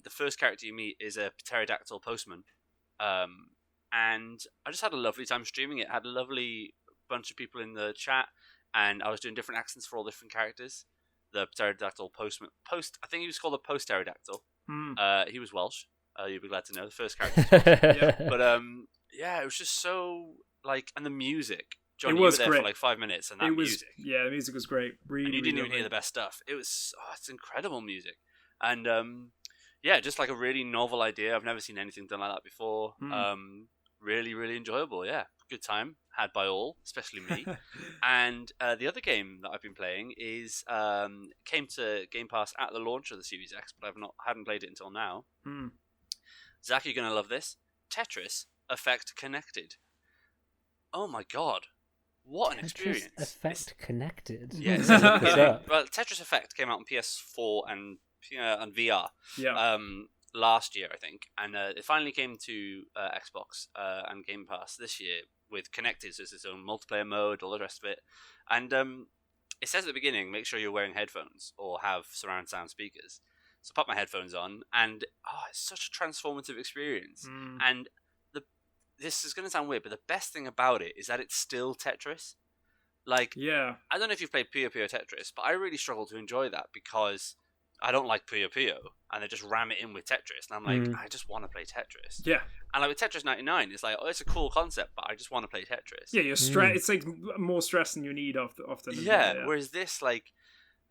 the first character you meet is a pterodactyl postman. And I just had a lovely time streaming it. I had a lovely bunch of people in the chat, and I was doing different accents for all different characters. The pterodactyl postman. I think he was called a post-pterodactyl. He was Welsh. You'll be glad to know. The first character was Welsh. Yeah. But it was just so, like, and the music. Jonny, you were there for like 5 minutes, and music. Yeah, the music was great. Really, and you didn't really even hear the best stuff. It's incredible music. And just like a really novel idea. I've never seen anything done like that before. Really, really enjoyable. Yeah, good time had by all, especially me. And the other game that I've been playing is came to Game Pass at the launch of the Series X, but hadn't played it until now. Zach, you're gonna love this. Tetris Effect Connected. Oh my god. What an experience. Tetris Effect Connected? Yes. Well, Tetris Effect came out on PS4 and VR last year, I think. And it finally came to Xbox and Game Pass this year with Connected. So it's its own multiplayer mode, all the rest of it. And it says at the beginning, make sure you're wearing headphones or have surround sound speakers. So I put my headphones on, and it's such a transformative experience. And this is going to sound weird, but the best thing about it is that it's still Tetris. Like, I don't know if you've played Puyo Puyo Tetris, but I really struggle to enjoy that because I don't like Puyo Puyo, and they just ram it in with Tetris, and I'm like, I just want to play Tetris. Yeah. And like with Tetris 99, it's like, it's a cool concept, but I just want to play Tetris. Yeah, you're it's like more stress than you need often. Yeah, whereas this, like,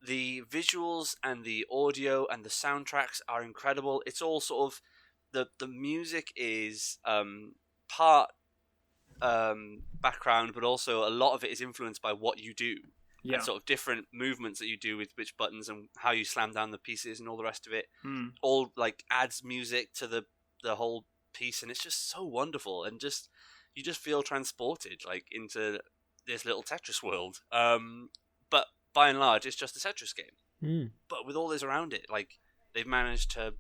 the visuals and the audio and the soundtracks are incredible. It's all sort of, the music is part background, but also a lot of it is influenced by what you do. And sort of different movements that you do with which buttons and how you slam down the pieces and all the rest of it. All like adds music to the whole piece, and it's just so wonderful, and you just feel transported like into this little Tetris world. But by and large, it's just a Tetris game. But with all this around it, like they've managed to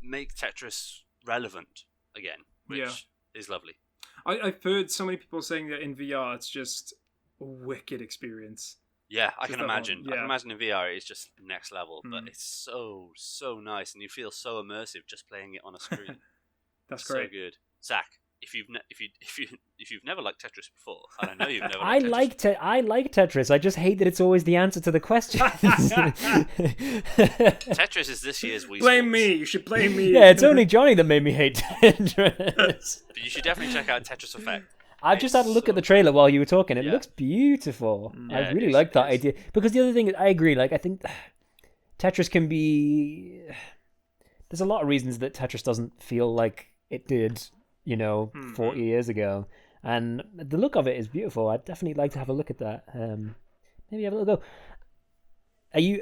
make Tetris relevant again, which is lovely. I've heard so many people saying that in VR it's just a wicked experience. Yeah, I can imagine. I can imagine in VR it's just next level, but it's so nice, and you feel so immersive just playing it on a screen. That's great. So good, Zach. If you've never liked Tetris before, and I know you've never. I like Tetris. I just hate that it's always the answer to the question. Tetris is this year's Wii Blame Sports. me. You should blame me. Yeah, it's only Jonny that made me hate Tetris. But you should definitely check out Tetris Effect. I've just had a look at the trailer while you were talking. It looks beautiful. Yeah, I really like that idea. Because the other thing is, I agree. Like, I think Tetris can be. There's a lot of reasons that Tetris doesn't feel like it did, 40 years ago. And the look of it is beautiful. I'd definitely like to have a look at that. Maybe have a little go. Are you?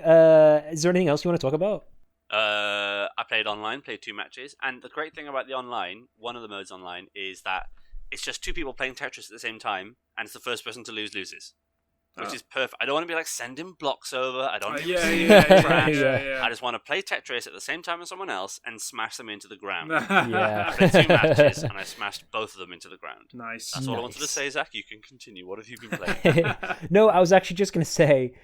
Is there anything else you want to talk about? I played online, played 2 matches, and the great thing about the online, one of the modes online, is that it's just 2 people playing Tetris at the same time, and it's the first person to loses. Which is perfect. I don't want to be like sending blocks over. I don't want to trash. I just want to play Tetris at the same time as someone else and smash them into the ground. I played 2 matches and I smashed both of them into the ground. Nice. That's all I wanted to say, Zach. You can continue. What have you been playing? No, I was actually just going to say,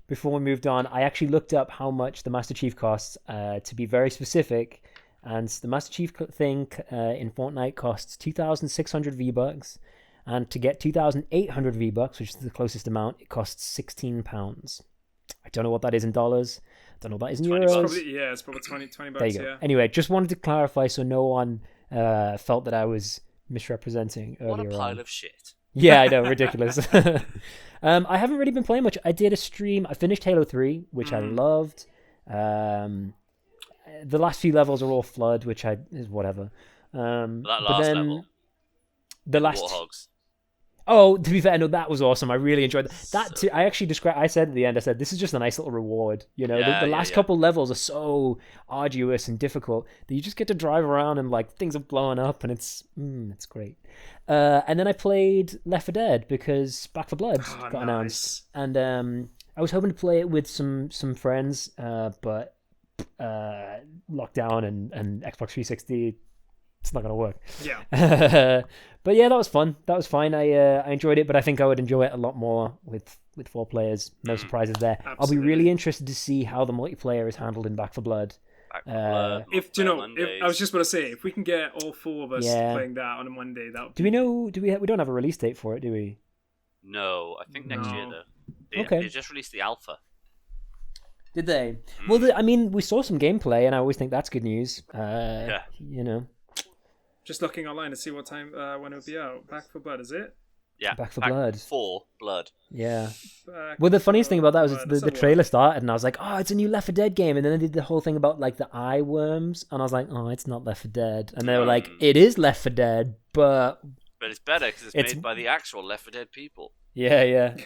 before we moved on, I actually looked up how much the Master Chief costs, to be very specific. And the Master Chief thing in Fortnite costs 2,600 V-Bucks. And to get 2,800 V-Bucks, which is the closest amount, it costs £16. I don't know what that is in dollars. I don't know what that is in euros. It's probably 20 bucks. There you go. Anyway, just wanted to clarify so no one felt that I was misrepresenting earlier on. What a pile of shit. Yeah, I know, ridiculous. I haven't really been playing much. I did a stream. I finished Halo 3, which I loved. The last few levels are all Flood, which is whatever. That last level. The last... Warthogs. Oh, to be fair, no, that was awesome. I really enjoyed that. That too, I actually described. I said at the end, I said, this is just a nice little reward. You know, the last couple levels are so arduous and difficult that you just get to drive around and like things are blowing up, and it's great. And then I played Left 4 Dead because Back 4 Blood got announced, and I was hoping to play it with some friends, but lockdown and Xbox 360. It's not gonna work. Yeah. But yeah, that was fun. That was fine. I enjoyed it, but I think I would enjoy it a lot more with 4 players. No surprises there. Absolutely. I'll be really interested to see how the multiplayer is handled in Back 4 Blood. If I was just going to say, if we can get all 4 of us playing that on a Monday, that would be... we don't have a release date for it, do we? No, I think next year though. They just released the alpha. Did they? Well, I mean, we saw some gameplay, and I always think that's good news. You know. Just looking online to see what time when it would be out. Back 4 Blood, is it? Yeah. Back 4 Blood. 4 Blood. Yeah. Well, the funniest thing about that was the trailer started, and I was like, oh, it's a new Left 4 Dead game. And then they did the whole thing about like the eye worms, and I was like, oh, it's not Left 4 Dead. And they were like, it is Left 4 Dead, but it's better because it's made by the actual Left 4 Dead people. Yeah.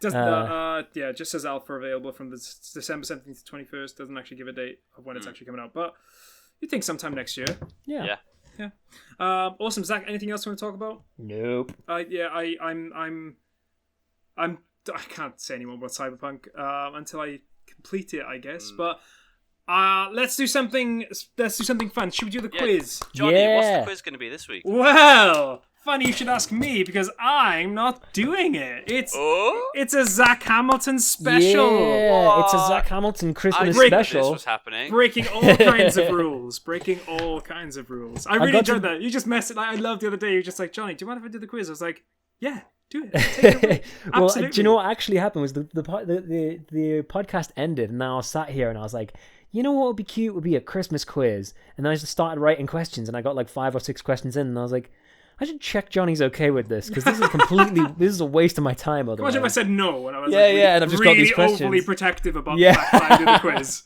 Just says alpha available from December 17th to 21st. Doesn't actually give a date of when it's actually coming out, but you think sometime next year. Yeah. Awesome, Zach. Anything else you want to talk about? Nope. I can't say anymore about Cyberpunk until I complete it, I guess. But let's do something. Let's do something fun. Should we do the quiz? Johnny, what's the quiz going to be this week? Well, funny you should ask me because I'm not doing it. It's a Zach Hamilton special. Yeah, it's a Zach Hamilton Christmas special. This was happening. Breaking all kinds of rules. I really enjoyed that. You just messed it. I loved the other day. You were just like, Johnny, do you mind if I do the quiz? I was like, yeah, do it. Take it well, do you know what actually happened was the podcast ended, and now I was sat here and I was like, you know what would be cute would be a Christmas quiz. And then I just started writing questions, and I got like 5 or 6 questions in, and I was like, I should check Johnny's okay with this because this is a waste of my time. Otherwise, imagine if I said no and I was and I've just got these questions. Overly protective about the fact that I do the quiz.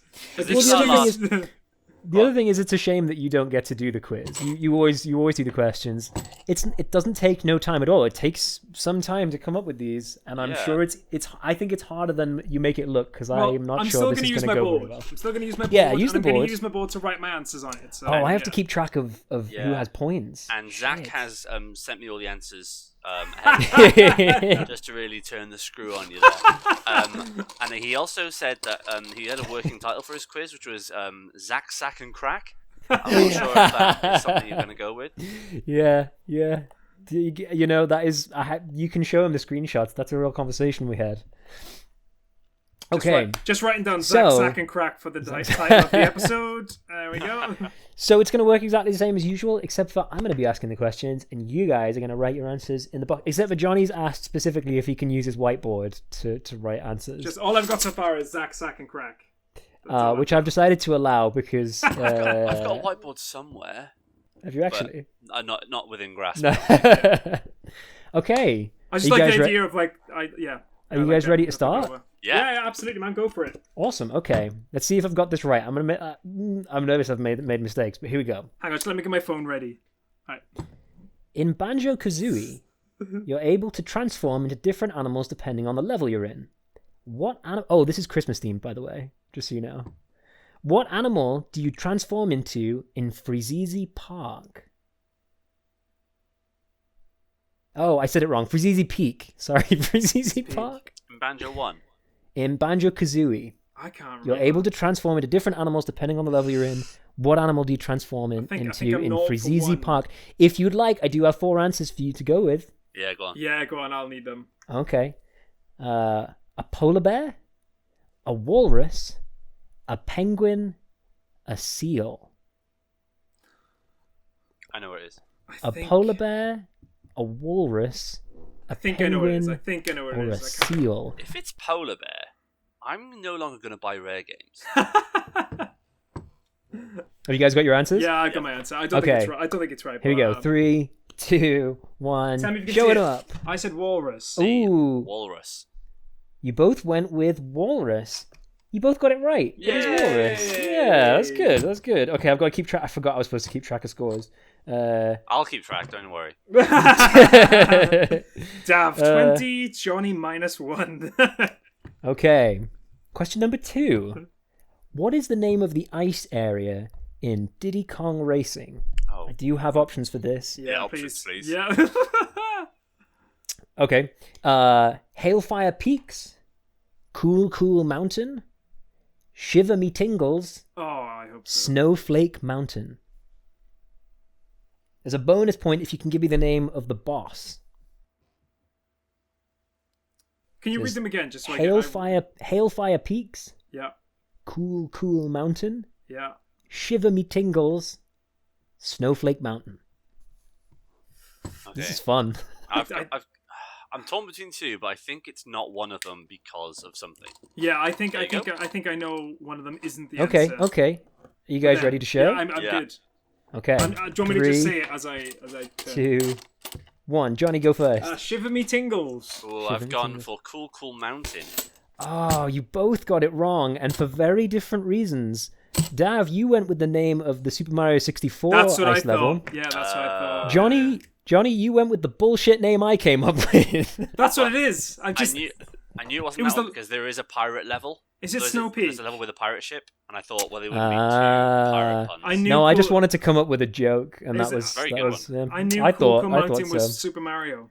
The other thing is, it's a shame that you don't get to do the quiz. You always do the questions. It doesn't take no time at all. It takes some time to come up with these, and I'm sure it's. I think it's harder than you make it look because I'm not sure this is going to go very well. I'm still going to use my board. Yeah, use the board. I'm going to use my board to write my answers on it. So, I have to keep track of who has points. And Zach has sent me all the answers. Just to really turn the screw on you there. And he also said that he had a working title for his quiz, which was Zach, Sack and Crack. I'm not sure if that is something you're going to go with. Yeah. You know, that is... you can show him the screenshots. That's a real conversation we had. Okay. Just writing down Zach, Sack and Crack for the title of the episode. There we go. So it's going to work exactly the same as usual, except for I'm going to be asking the questions, and you guys are going to write your answers in the box. Except for Johnny's asked specifically if he can use his whiteboard to write answers. Just all I've got so far is Zach, Sack and Crack. Which I've decided to allow because... I've got a whiteboard somewhere. Have you actually? Not within grasp. No. Okay. I just like the idea of like... Are you guys ready to start? Yeah, absolutely, man. Go for it. Awesome. Okay, let's see if I've got this right. I'm nervous I've made mistakes, but here we go. Hang on, just let me get my phone ready. All right. In Banjo-Kazooie, you're able to transform into different animals depending on the level you're in. What animal... Oh, this is Christmas themed, by the way, just so you know. What animal do you transform into in Frizizi Park? Oh, I said it wrong. Frizizi Peak. Sorry, Frizizi Park. In Banjo 1. In Banjo-Kazooie, I can't remember. You're able to transform into different animals depending on the level you're in. What animal do you transform into in Frizizi Park? If you'd like, I do have 4 answers for you to go with. Yeah, go on. Yeah, go on. I'll need them. Okay. A polar bear, a walrus, a penguin, a seal. I know where it is. Polar bear, a walrus, a penguin, I know where it is. A seal. If it's polar bear, I'm no longer going to buy rare games. Have you guys got your answers? Yeah, I got my answer. I don't think it's right. Here we go. 3, 2, 1. Show it up. I said walrus. Ooh. Walrus. You both went with walrus. You both got it right. Yay! It is walrus. Yeah, that's good. Okay, I've got to keep track. I forgot I was supposed to keep track of scores. I'll keep track. Don't worry. Dav 20, Jonny -1. Okay. Question number 2. What is the name of the ice area in Diddy Kong Racing? Oh. Do you have options for this? Yeah, options, please. Yeah. Okay. Hailfire Peaks, Cool Mountain, Shiver Me Tingles, Oh, I hope so. Snowflake Mountain. There's a bonus point if you can give me the name of the boss. Can you read them again, just so Hailfire Peaks, Yeah. Cool Mountain, Yeah. Shiver Me Tingles, Snowflake Mountain. Okay. This is fun. I'm torn between two, but I think it's not one of them because of something. Yeah, I think I know one of them isn't the answer. Okay. Are you guys ready to share? Yeah, I'm good. Okay. Do you want me to just say it as I 2, 1. Jonny, go first. Shiver Me Tingles. Oh, I've gone for Cool Mountain. Oh, you both got it wrong, and for very different reasons. Dav, you went with the name of the Super Mario 64 That's what ice I level. thought. Yeah, that's what I thought. Johnny, you went with the bullshit name I came up with. That's what it is. I knew it wasn't that one because there is a pirate level. Is it Snow Peak? There's a level with a pirate ship, and I thought, well, they wouldn't be two pirate puns. I just wanted to come up with a joke, and that was very that good was. one. I knew I Cool thought Mountain so. was Super Mario.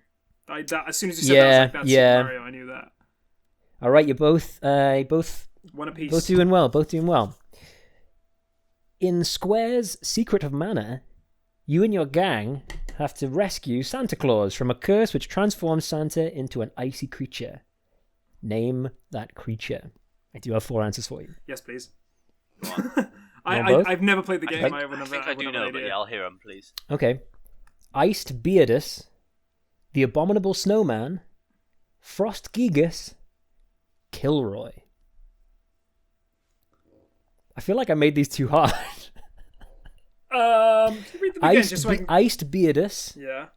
As soon as you said that, I was like, that's Super Mario. I knew that. All right, you both One apiece. both doing well. In Square's Secret of Mana, you and your gang have to rescue Santa Claus from a curse which transforms Santa into an icy creature. Name that creature. I do have 4 answers for you. Yes, please. Go on. I've never played the game. I think I do know, but yeah, I'll hear them, please. Okay. Iced Beardus, the Abominable Snowman, Frost Gigas, Kilroy. I feel like I made these too hard. Can you read them again, just so I can... Iced Beardus, Yeah.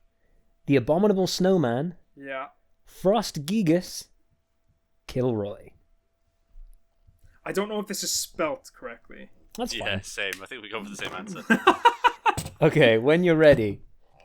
the Abominable Snowman, Yeah. Frost Gigas, Kilroy. I don't know if this is spelt correctly. That's fine. Yeah, same. I think we go for the same answer. Okay, when you're ready.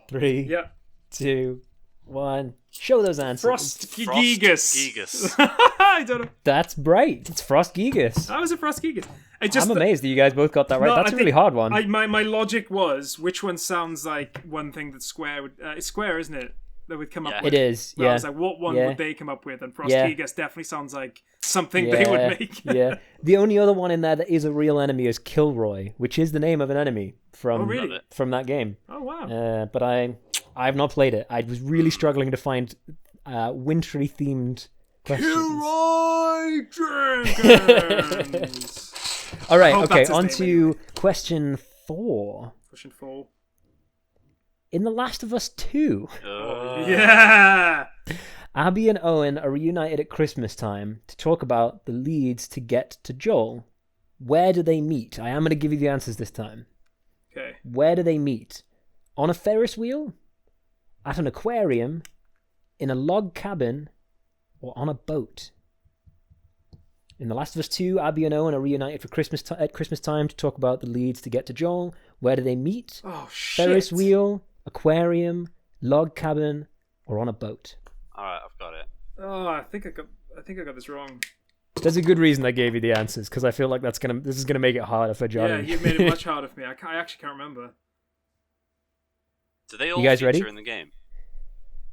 3, Yeah. 2, 1. Show those answers. Frost Gigas. Gigas. I don't know. That's right. It's Frost Gigas. That was a Frost Gigas. I'm amazed that you guys both got that right. No, That's a really hard one. My logic was, which one sounds like one thing that Square would... it's Square, isn't it? That would come up with. It is, I was like, what one would they come up with? And Frost Gigas definitely sounds like something they would make. Yeah. The only other one in there that is a real enemy is Kilroy, which is the name of an enemy from that game. Oh, wow. But I've not played it. I was really struggling to find wintry themed questions. Kilroy Jenkins. All right, okay, on to question 4. Question 4. In The Last of Us 2, yeah, Abby and Owen are reunited at Christmas time to talk about the leads to get to Joel. Where do they meet? I am going to give you the answers this time. Okay. Where do they meet? On a Ferris wheel? At an aquarium? In a log cabin? Or on a boat? In The Last of Us 2, Abby and Owen are reunited for at Christmas time to talk about the leads to get to Joel. Where do they meet? Oh, shit. Ferris wheel, aquarium, log cabin, or on a boat? Alright, I've got it. Oh, I think I got this wrong. There's a good reason I gave you the answers, because I feel like this is gonna make it harder for Johnny. Yeah, you've made it much harder for me. I actually can't remember. Do they all you guys feature ready? in the game?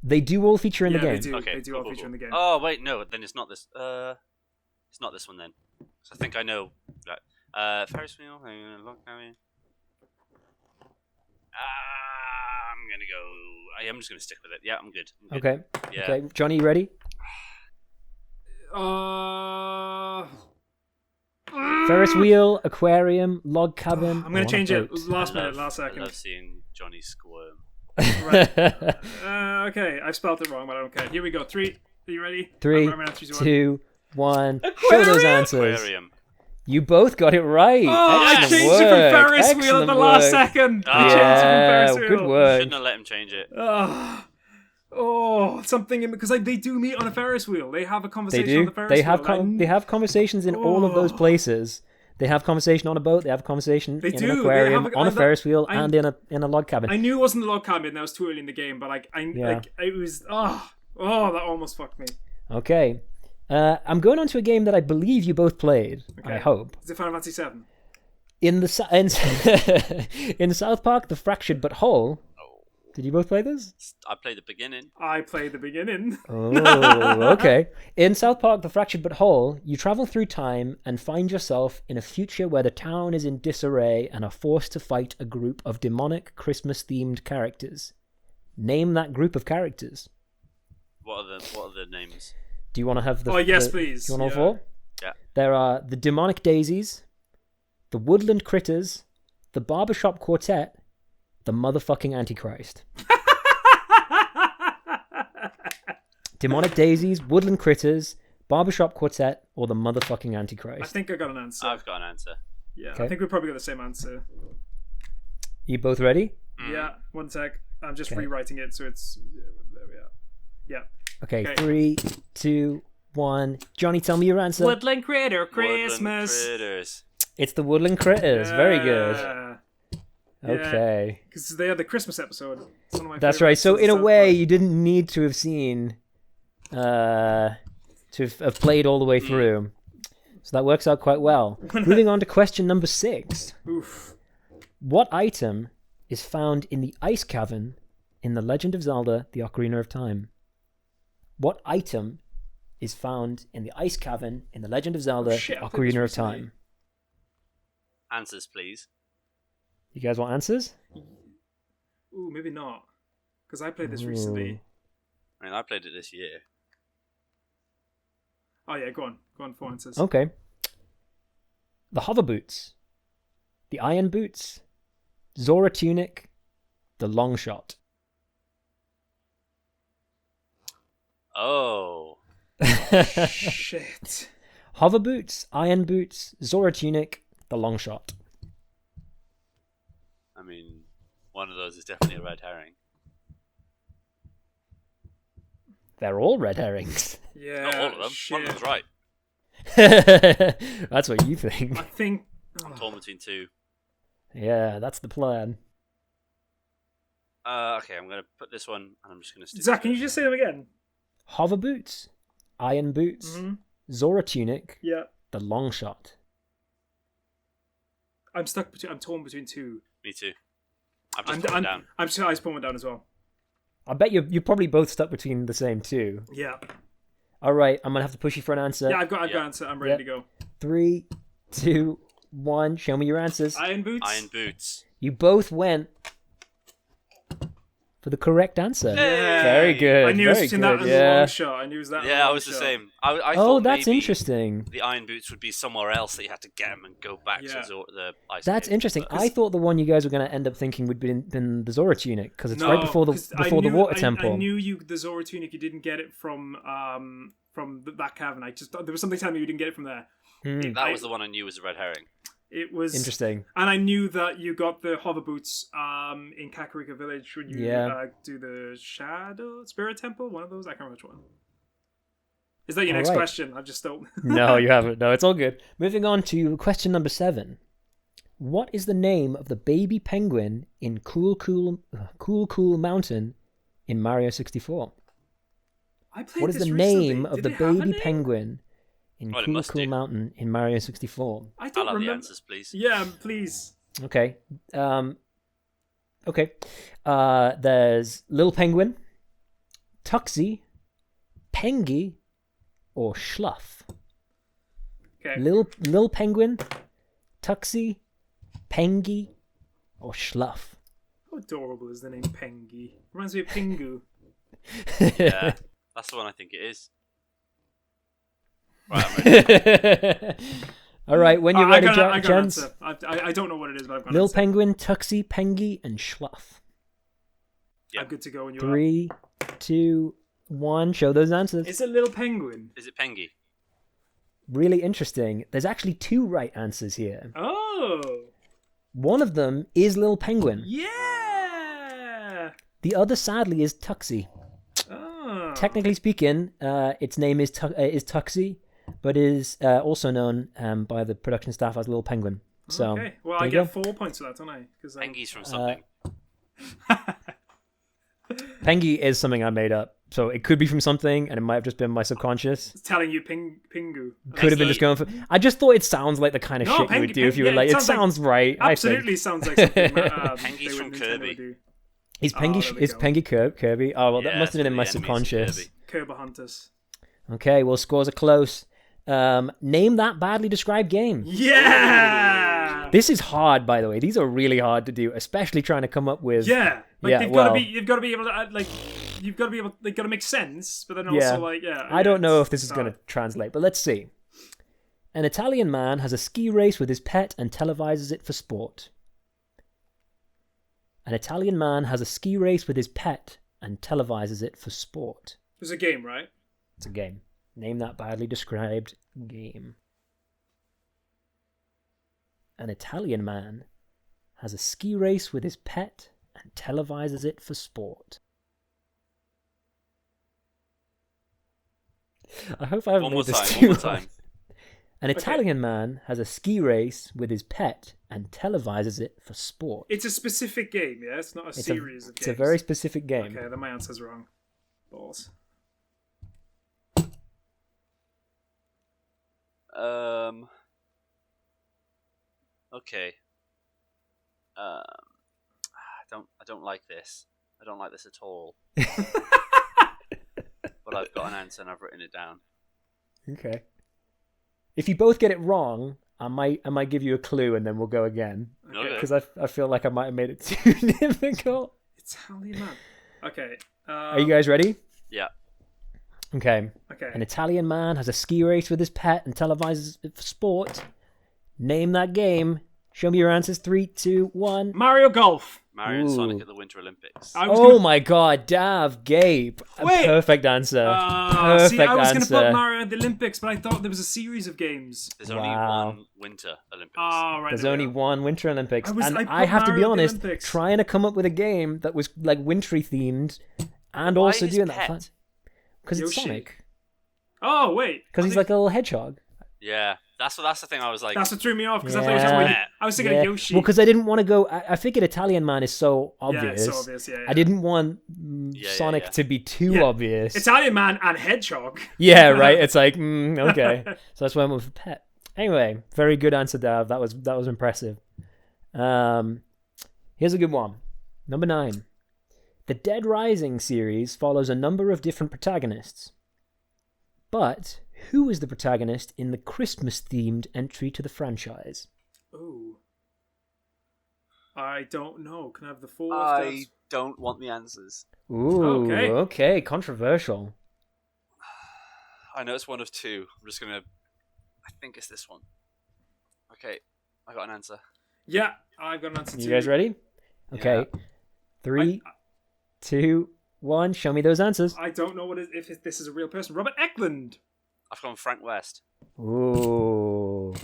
They do all feature in the game. They do all feature in the game. Oh wait, no, then it's not this. It's not this one then. So I think I know. Right. Ferris wheel. I'm gonna go. I'm just gonna stick with it. Yeah, I'm good. Okay. Yeah. Okay, Johnny, you ready? Ferris wheel, aquarium, log cabin. I'm gonna change it last second. I love seeing Johnny squirm. Right. Okay, I've spelled it wrong, but I don't care. Here we go. 3. Are you ready? 3, 2, 1. Show those answers. Aquarium. You both got it right. Oh, Excellent I changed work. it from Ferris wheel at the last work. second. Oh. I changed it from Ferris wheel. Good work. Shouldn't have let him change it. Something in because they do meet on a Ferris wheel. They have a conversation They do. on the Ferris wheel. They have conversations in all of those places. They have conversation on a boat. They have conversation They in do. an aquarium, on a Ferris wheel, I- and in a log cabin. I knew it wasn't the log cabin. That was too early in the game, but it was. Oh, that almost fucked me. Okay. I'm going on to a game that I believe you both played. Okay. I hope. Is it Final Fantasy 7? In South Park: The Fractured But Whole. Did you both play this? I played the beginning. I played the beginning. Oh, okay. In South Park: The Fractured But Whole, you travel through time and find yourself in a future where the town is in disarray and are forced to fight a group of demonic Christmas-themed characters. Name that group of characters. What are the names? Do you want to have the... Oh, yes, please. Do you want all four? Yeah. There are the Demonic Daisies, the Woodland Critters, the Barbershop Quartet, the motherfucking Antichrist. Demonic Daisies, Woodland Critters, Barbershop Quartet, or the motherfucking Antichrist. I think I got an answer. I've got an answer. Yeah, Okay. I think we probably got the same answer. You both ready? Yeah, one sec. I'm just Okay. rewriting it so it's... There we are. Yeah. Okay, Okay. 3, 2, 1. Johnny, tell me your answer. Woodland Critter Woodland Christmas. Critters. It's the Woodland Critters. Very good. Yeah. Okay. Because they had the Christmas episode. It's one of my That's favorite right. So episodes in a of South way, Park. you didn't need to have seen, to have played all the way through. So that works out quite well. Moving on to question number 6. Oof. What item is found in the ice cavern in The Legend of Zelda: The Ocarina of Time? What item is found in the ice cavern in The Legend of Zelda: shit, The I played this Ocarina of recently. Time? Answers, please. You guys want answers? Ooh, maybe not. Because I played this recently. I mean, I played it this year. Oh yeah, go on. Go on for answers. Okay. The hover boots, the iron boots, Zora tunic, the long shot. Oh. Shit. Hover boots, iron boots, Zora tunic, the long shot. I mean, one of those is definitely a red herring. They're all red herrings. Yeah. Not all of them. Shit. One of them's right. That's what you think. I think. I'm torn between two. Yeah, that's the plan. Okay, I'm going to put this one, and I'm just going to stick Zach, with can it. you just say them again? Hover boots, iron boots, Mm-hmm. Zora tunic, Yeah. the long shot. I'm stuck between. I'm torn between two. Me too. I've just put it down. I'm sure I just put one down as well. I bet you're probably both stuck between the same two. Yeah. All right, I'm gonna have to push you for an answer. Yeah, I've got Yeah. an answer. I'm ready to go. 3, 2, 1. Show me your answers. Iron boots. Iron boots. You both went for the correct answer. Yay! Very good. I knew it was very between good. that and the Yeah. long shot. I knew it was that. and the Yeah, I long was the shot. same. I Oh, thought that's maybe interesting. the iron boots would be somewhere else that you had to get them and go back Yeah. to the ice That's cave. interesting. But- I thought the one you guys were going to end up thinking would be been the Zora tunic because it's No, right before the 'cause I the knew- water I temple. knew the Zora tunic. You didn't get it from that cavern. There was something telling me you didn't get it from there. Hmm. That was the one I knew was a red herring. It was Interesting. and I knew that you got the hover boots in Kakarika Village when you do the Shadow Spirit Temple. One of those, I can't remember which one. Is that your next Alright. question? I just don't. No, you haven't. No, it's all good. Moving on to question number 7. What is the name of the baby penguin in Cool Mountain in Mario 64? I played What is this the recently. name of Did the it have a baby name? penguin in Well, it Cool must do. Mountain in Mario 64? I I'll don't have the remember. answers, please. Yeah, please. Okay. Okay. There's Lil Penguin, Tuxie, Pengy, or Schluff. Okay. Lil Penguin, Tuxie, Pengy, or Schluff. How adorable is the name Pengy? Reminds me of Pingu. Yeah, that's the one I think it is. Right, I'm ready. All right, when you're I ready, got an gents. answer. I don't know what it is, but I've got an Lil answer. Penguin, Tuxie, Pengy, and Schluff. Yeah. I'm good to go when you 3, 2, 1. Show those answers. It's a little penguin. Is it Pengy? Really interesting. There's actually 2 right answers here. Oh. One of them is Lil Penguin. Yeah. The other, sadly, is Tuxie. Oh. Technically speaking, its name is Tuxie, but is also known by the production staff as Little Penguin. So, okay, well, I get 4 points for that, don't I? Pengy's from something. Pengy is something I made up. So it could be from something, and it might have just been my subconscious. It's telling you Pingu. Could have been just going for... I just thought it sounds like the kind of shit you would do if you were like, it sounds right. Absolutely sounds like something Pengy's from Kirby. Is Pengy Kirby? Oh, well, that must have been in my subconscious. Kirby Hunters. Okay, well, scores are close. Name that badly described game. Yeah! This is hard, by the way. These are really hard to do, especially trying to come up with... Yeah. You've got to be able to, you've got to be able, they've got to make sense, but then also, I don't know if this is going to translate, but let's see. An Italian man has a ski race with his pet and televises it for sport. An Italian man has a ski race with his pet and televises it for sport. It's a game, right? It's a game. Name that badly described game. An Italian man has a ski race with his pet and televises it for sport. I hope I haven't made this too hard. An Italian man has a ski race with his pet and televises it for sport. It's a specific game, yeah? It's not a series of games. It's a very specific game. Okay, then my answer's wrong. Balls. Okay. I don't like this. I don't like this at all. But I've got an answer and I've written it down. Okay. If you both get it wrong, I might give you a clue and then we'll go again. Okay. Because I feel like I might have made it too difficult. Italian man. Okay. Are you guys ready? Yeah. Okay. Okay. An Italian man has a ski race with his pet and televises it for sport. Name that game. Show me your answers. 3, 2, 1. Mario Golf. Mario and Sonic at the Winter Olympics. My God, Daf Gape. Wait. Perfect answer. I was going to put Mario at the Olympics, but I thought there was a series of games. There's only one Winter Olympics. Oh, right. There's only one Winter Olympics. I have to be Mario honest, trying to come up with a game that was like wintry themed and also doing that fun. Because it's Sonic. Oh, wait. Because he's like a little hedgehog. Yeah. That's the thing I was like. That's what threw me off because I was thinking of Yoshi. Well, because I didn't want to go. I figured Italian man is so obvious. Yeah, it's so obvious. Yeah. I didn't want Sonic to be too obvious. Italian man and hedgehog. Yeah, right. It's like okay. So that's why I went with pet. Anyway, very good answer, Dav. That was impressive. Here's a good one. Number 9. The Dead Rising series follows a number of different protagonists, but who is the protagonist in the Christmas-themed entry to the franchise? Ooh. I don't know. Can I have the 4? I don't want the answers. Ooh, okay. Controversial. I know it's one of 2. I'm just going to... I think it's this one. Okay, I got an answer. Yeah, I've got an answer too. You guys ready? Okay. Yeah. 3, 2, 1. Show me those answers. I don't know if this is a real person. Robert Eklund. I've gone Frank West. Ooh.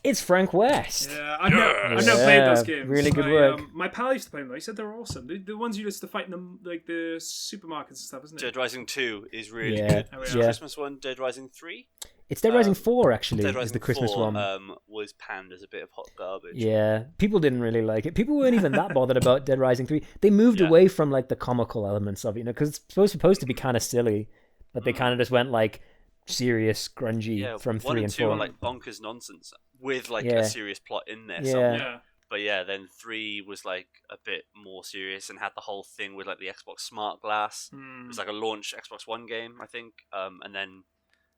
It's Frank West. Yeah, I've never played those games. Really good work. My pal used to play them though. He said they're awesome. The ones you used to fight in them, like the supermarkets and stuff, isn't it? Dead Rising 2 is really good. The Christmas one, Dead Rising 3. It's Dead Rising 4 actually. Dead Rising is the Christmas 4, one. Was panned as a bit of hot garbage. Yeah, people didn't really like it. People weren't even that bothered about Dead Rising 3. They moved away from like the comical elements of it, because it's supposed to be kind of silly, but they kind of just went like serious, grungy from 3 and 4. 1 and 2 are like bonkers nonsense with like a serious plot in there somewhere. But then 3 was like a bit more serious and had the whole thing with like the Xbox Smart Glass. It was like a launch Xbox One game, I think. And then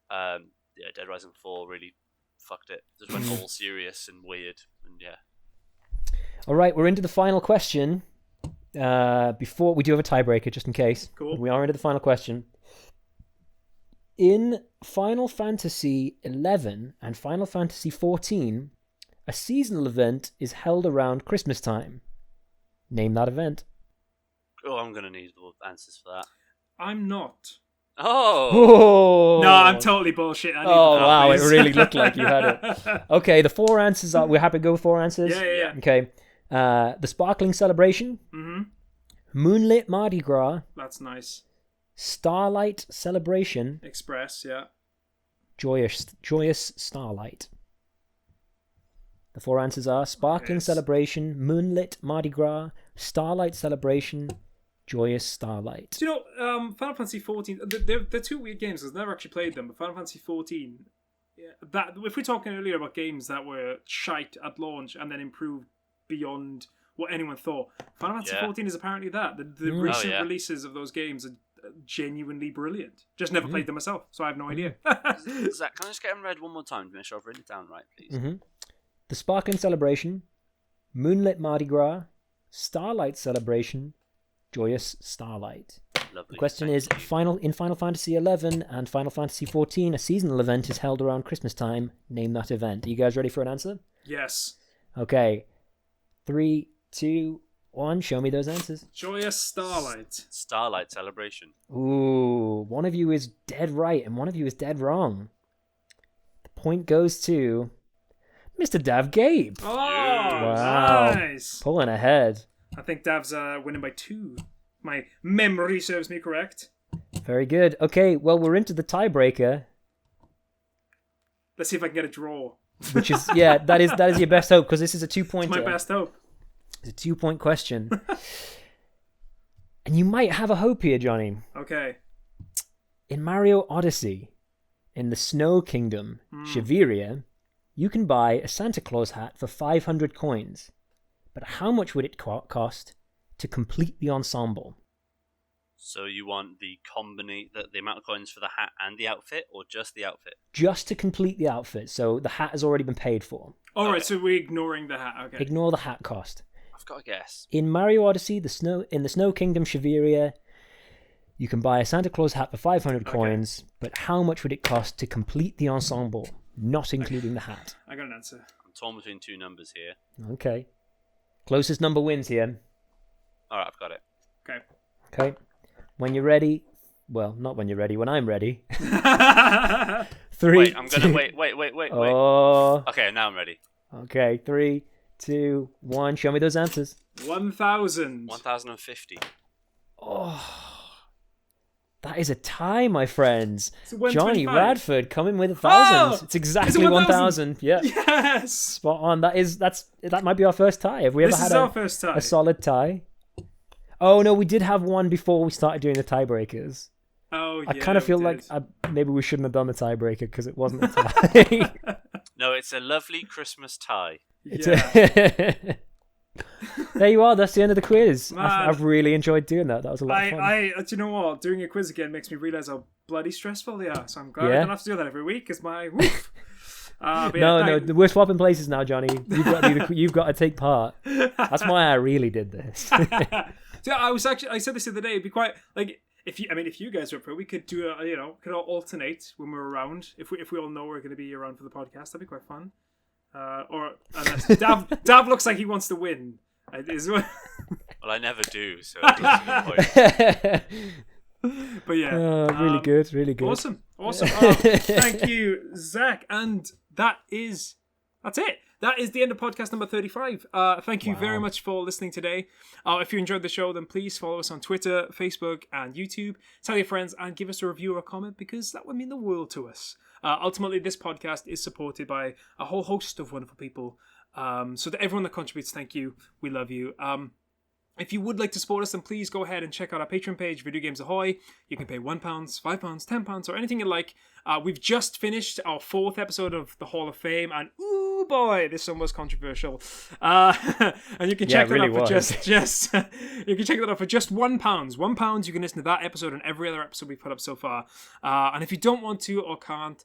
Dead Rising 4 really fucked it. Just went all serious and weird, and All right, we're into the final question. Before we do have a tiebreaker, just in case. Cool. We are into the final question. In Final Fantasy XI and Final Fantasy XIV, a seasonal event is held around Christmas time. Name that event. Oh, I'm going to need the answers for that. I'm not. Oh! No, I'm totally bullshit. Wow, it really looked like you had it. Okay, the 4 answers are... We're happy to go with 4 answers? Yeah. Okay. The Sparkling Celebration. Mm-hmm. Moonlit Mardi Gras. That's nice. Starlight Celebration. Express, yeah. Joyous Starlight. The 4 answers are Sparkling Celebration, Moonlit Mardi Gras, Starlight Celebration, Joyous Starlight. Do you know, Final Fantasy 14, they're 2 weird games. I've never actually played them, but Final Fantasy 14, that if we're talking earlier about games that were shite at launch and then improved beyond what anyone thought, Final Fantasy 14 is apparently that. The recent releases of those games are genuinely brilliant. Just never played them myself, so I have no idea. Zach, can I just get them read one more time to make sure I've written it down right, please? Mm-hmm. The Sparkling Celebration, Moonlit Mardi Gras, Starlight Celebration, Joyous Starlight. Lovely. The question is, in Final Fantasy XI and Final Fantasy XIV, a seasonal event is held around Christmas time. Name that event. Are you guys ready for an answer? Yes. Okay. 3, 2, 1. Show me those answers. Joyous Starlight. Starlight Celebration. Ooh, one of you is dead right and one of you is dead wrong. The point goes to Mr. Daf Gape. Oh, wow. Nice. Pulling ahead. I think Dav's winning by 2. My memory serves me correct. Very good. Okay, well, we're into the tiebreaker. Let's see if I can get a draw. Which is, that is your best hope, because this is a 2-pointer. It's my best hope. It's a 2-point question. And you might have a hope here, Jonny. Okay. In Mario Odyssey, in the Snow Kingdom, Shiveria, you can buy a Santa Claus hat for 500 coins. But how much would it cost to complete the ensemble? So you want the amount of coins for the hat and the outfit, or just the outfit? Just to complete the outfit. So the hat has already been paid for. All right, so we're ignoring the hat. Okay. Ignore the hat cost. I've got a guess. In Mario Odyssey, in the Snow Kingdom Shiveria, you can buy a Santa Claus hat for 500 coins, but how much would it cost to complete the ensemble, not including the hat? I got an answer. I'm torn between 2 numbers here. Okay. Closest number wins here. All right, I've got it. Okay. When you're ready, well, not when you're ready, when I'm ready. 3. Wait, I'm gonna wait. Oh. Okay, now I'm ready. Okay, 3, 2, 1. Show me those answers. 1,000. 1,050. Oh. That is a tie, my friends. So Johnny Radford coming with 1,000. Oh! It's exactly 1,000. Yeah. Yes. Spot on. That might be our first tie. Have we ever had our first tie. A solid tie? Oh no, we did have one before we started doing the tiebreakers. Oh yeah. I kind of feel like maybe we shouldn't have done the tiebreaker because it wasn't a tie. No, it's a lovely Christmas tie. Yeah. There you are. That's the end of the quiz. Man, I've really enjoyed doing that. That was a lot of fun. Do you know what? Doing a quiz again makes me realize how bloody stressful they are. So I'm glad I don't have to do that every week. It's my woof. No, we're swapping places now, Johnny. You've got to take part. That's why I really did this. So I said this the other day. It'd be quite like if you guys were up for it, we could do could all alternate when we're around. If we all know we're going to be around for the podcast, that'd be quite fun. Or unless Dav looks like he wants to win. Well, I never do, so it doesn't point. But yeah, really good. Awesome. Thank you, Zach, and that's it. That is the end of podcast number 35. Thank you very much for listening today. If you enjoyed the show, then please follow us on Twitter, Facebook, and YouTube. Tell your friends and give us a review or a comment because that would mean the world to us. Ultimately, this podcast is supported by a whole host of wonderful people. So to everyone that contributes, thank you. We love you. If you would like to support us, then please go ahead and check out our Patreon page, Video Games Ahoy. You can pay £1, £5, £10, or anything you like. We've just finished our 4th episode of the Hall of Fame, and ooh boy, this one was controversial. And you can check that out for just you can check that out for just £1. £1, you can listen to that episode and every other episode we've put up so far. And if you don't want to or can't,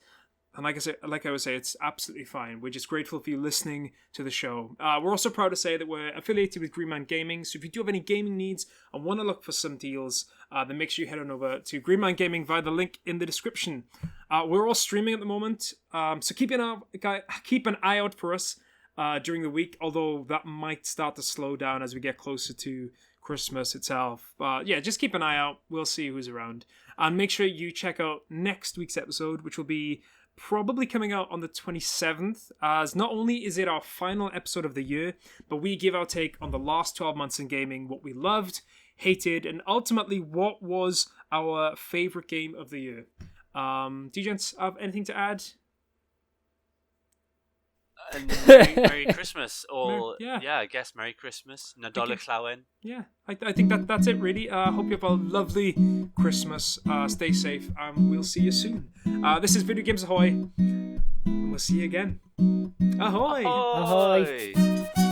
and like I would say, it's absolutely fine. We're just grateful for you listening to the show. We're also proud to say that we're affiliated with Green Man Gaming. So if you do have any gaming needs and want to look for some deals, then make sure you head on over to Green Man Gaming via the link in the description. We're all streaming at the moment, so keep an eye out for us during the week. Although that might start to slow down as we get closer to Christmas itself. Just keep an eye out. We'll see who's around, and make sure you check out next week's episode, which will be probably coming out on the 27th, as not only is it our final episode of the year, but we give our take on the last 12 months in gaming, what we loved, hated, and ultimately what was our favorite game of the year. Do you gents have anything to add? And Merry Christmas, or I guess Merry Christmas, Nadolig Llawen. Yeah, I think that's it really. Hope you have a lovely Christmas. Stay safe, and we'll see you soon. This is Video Games Ahoy, and we'll see you again. Ahoy! Ahoy! Ahoy!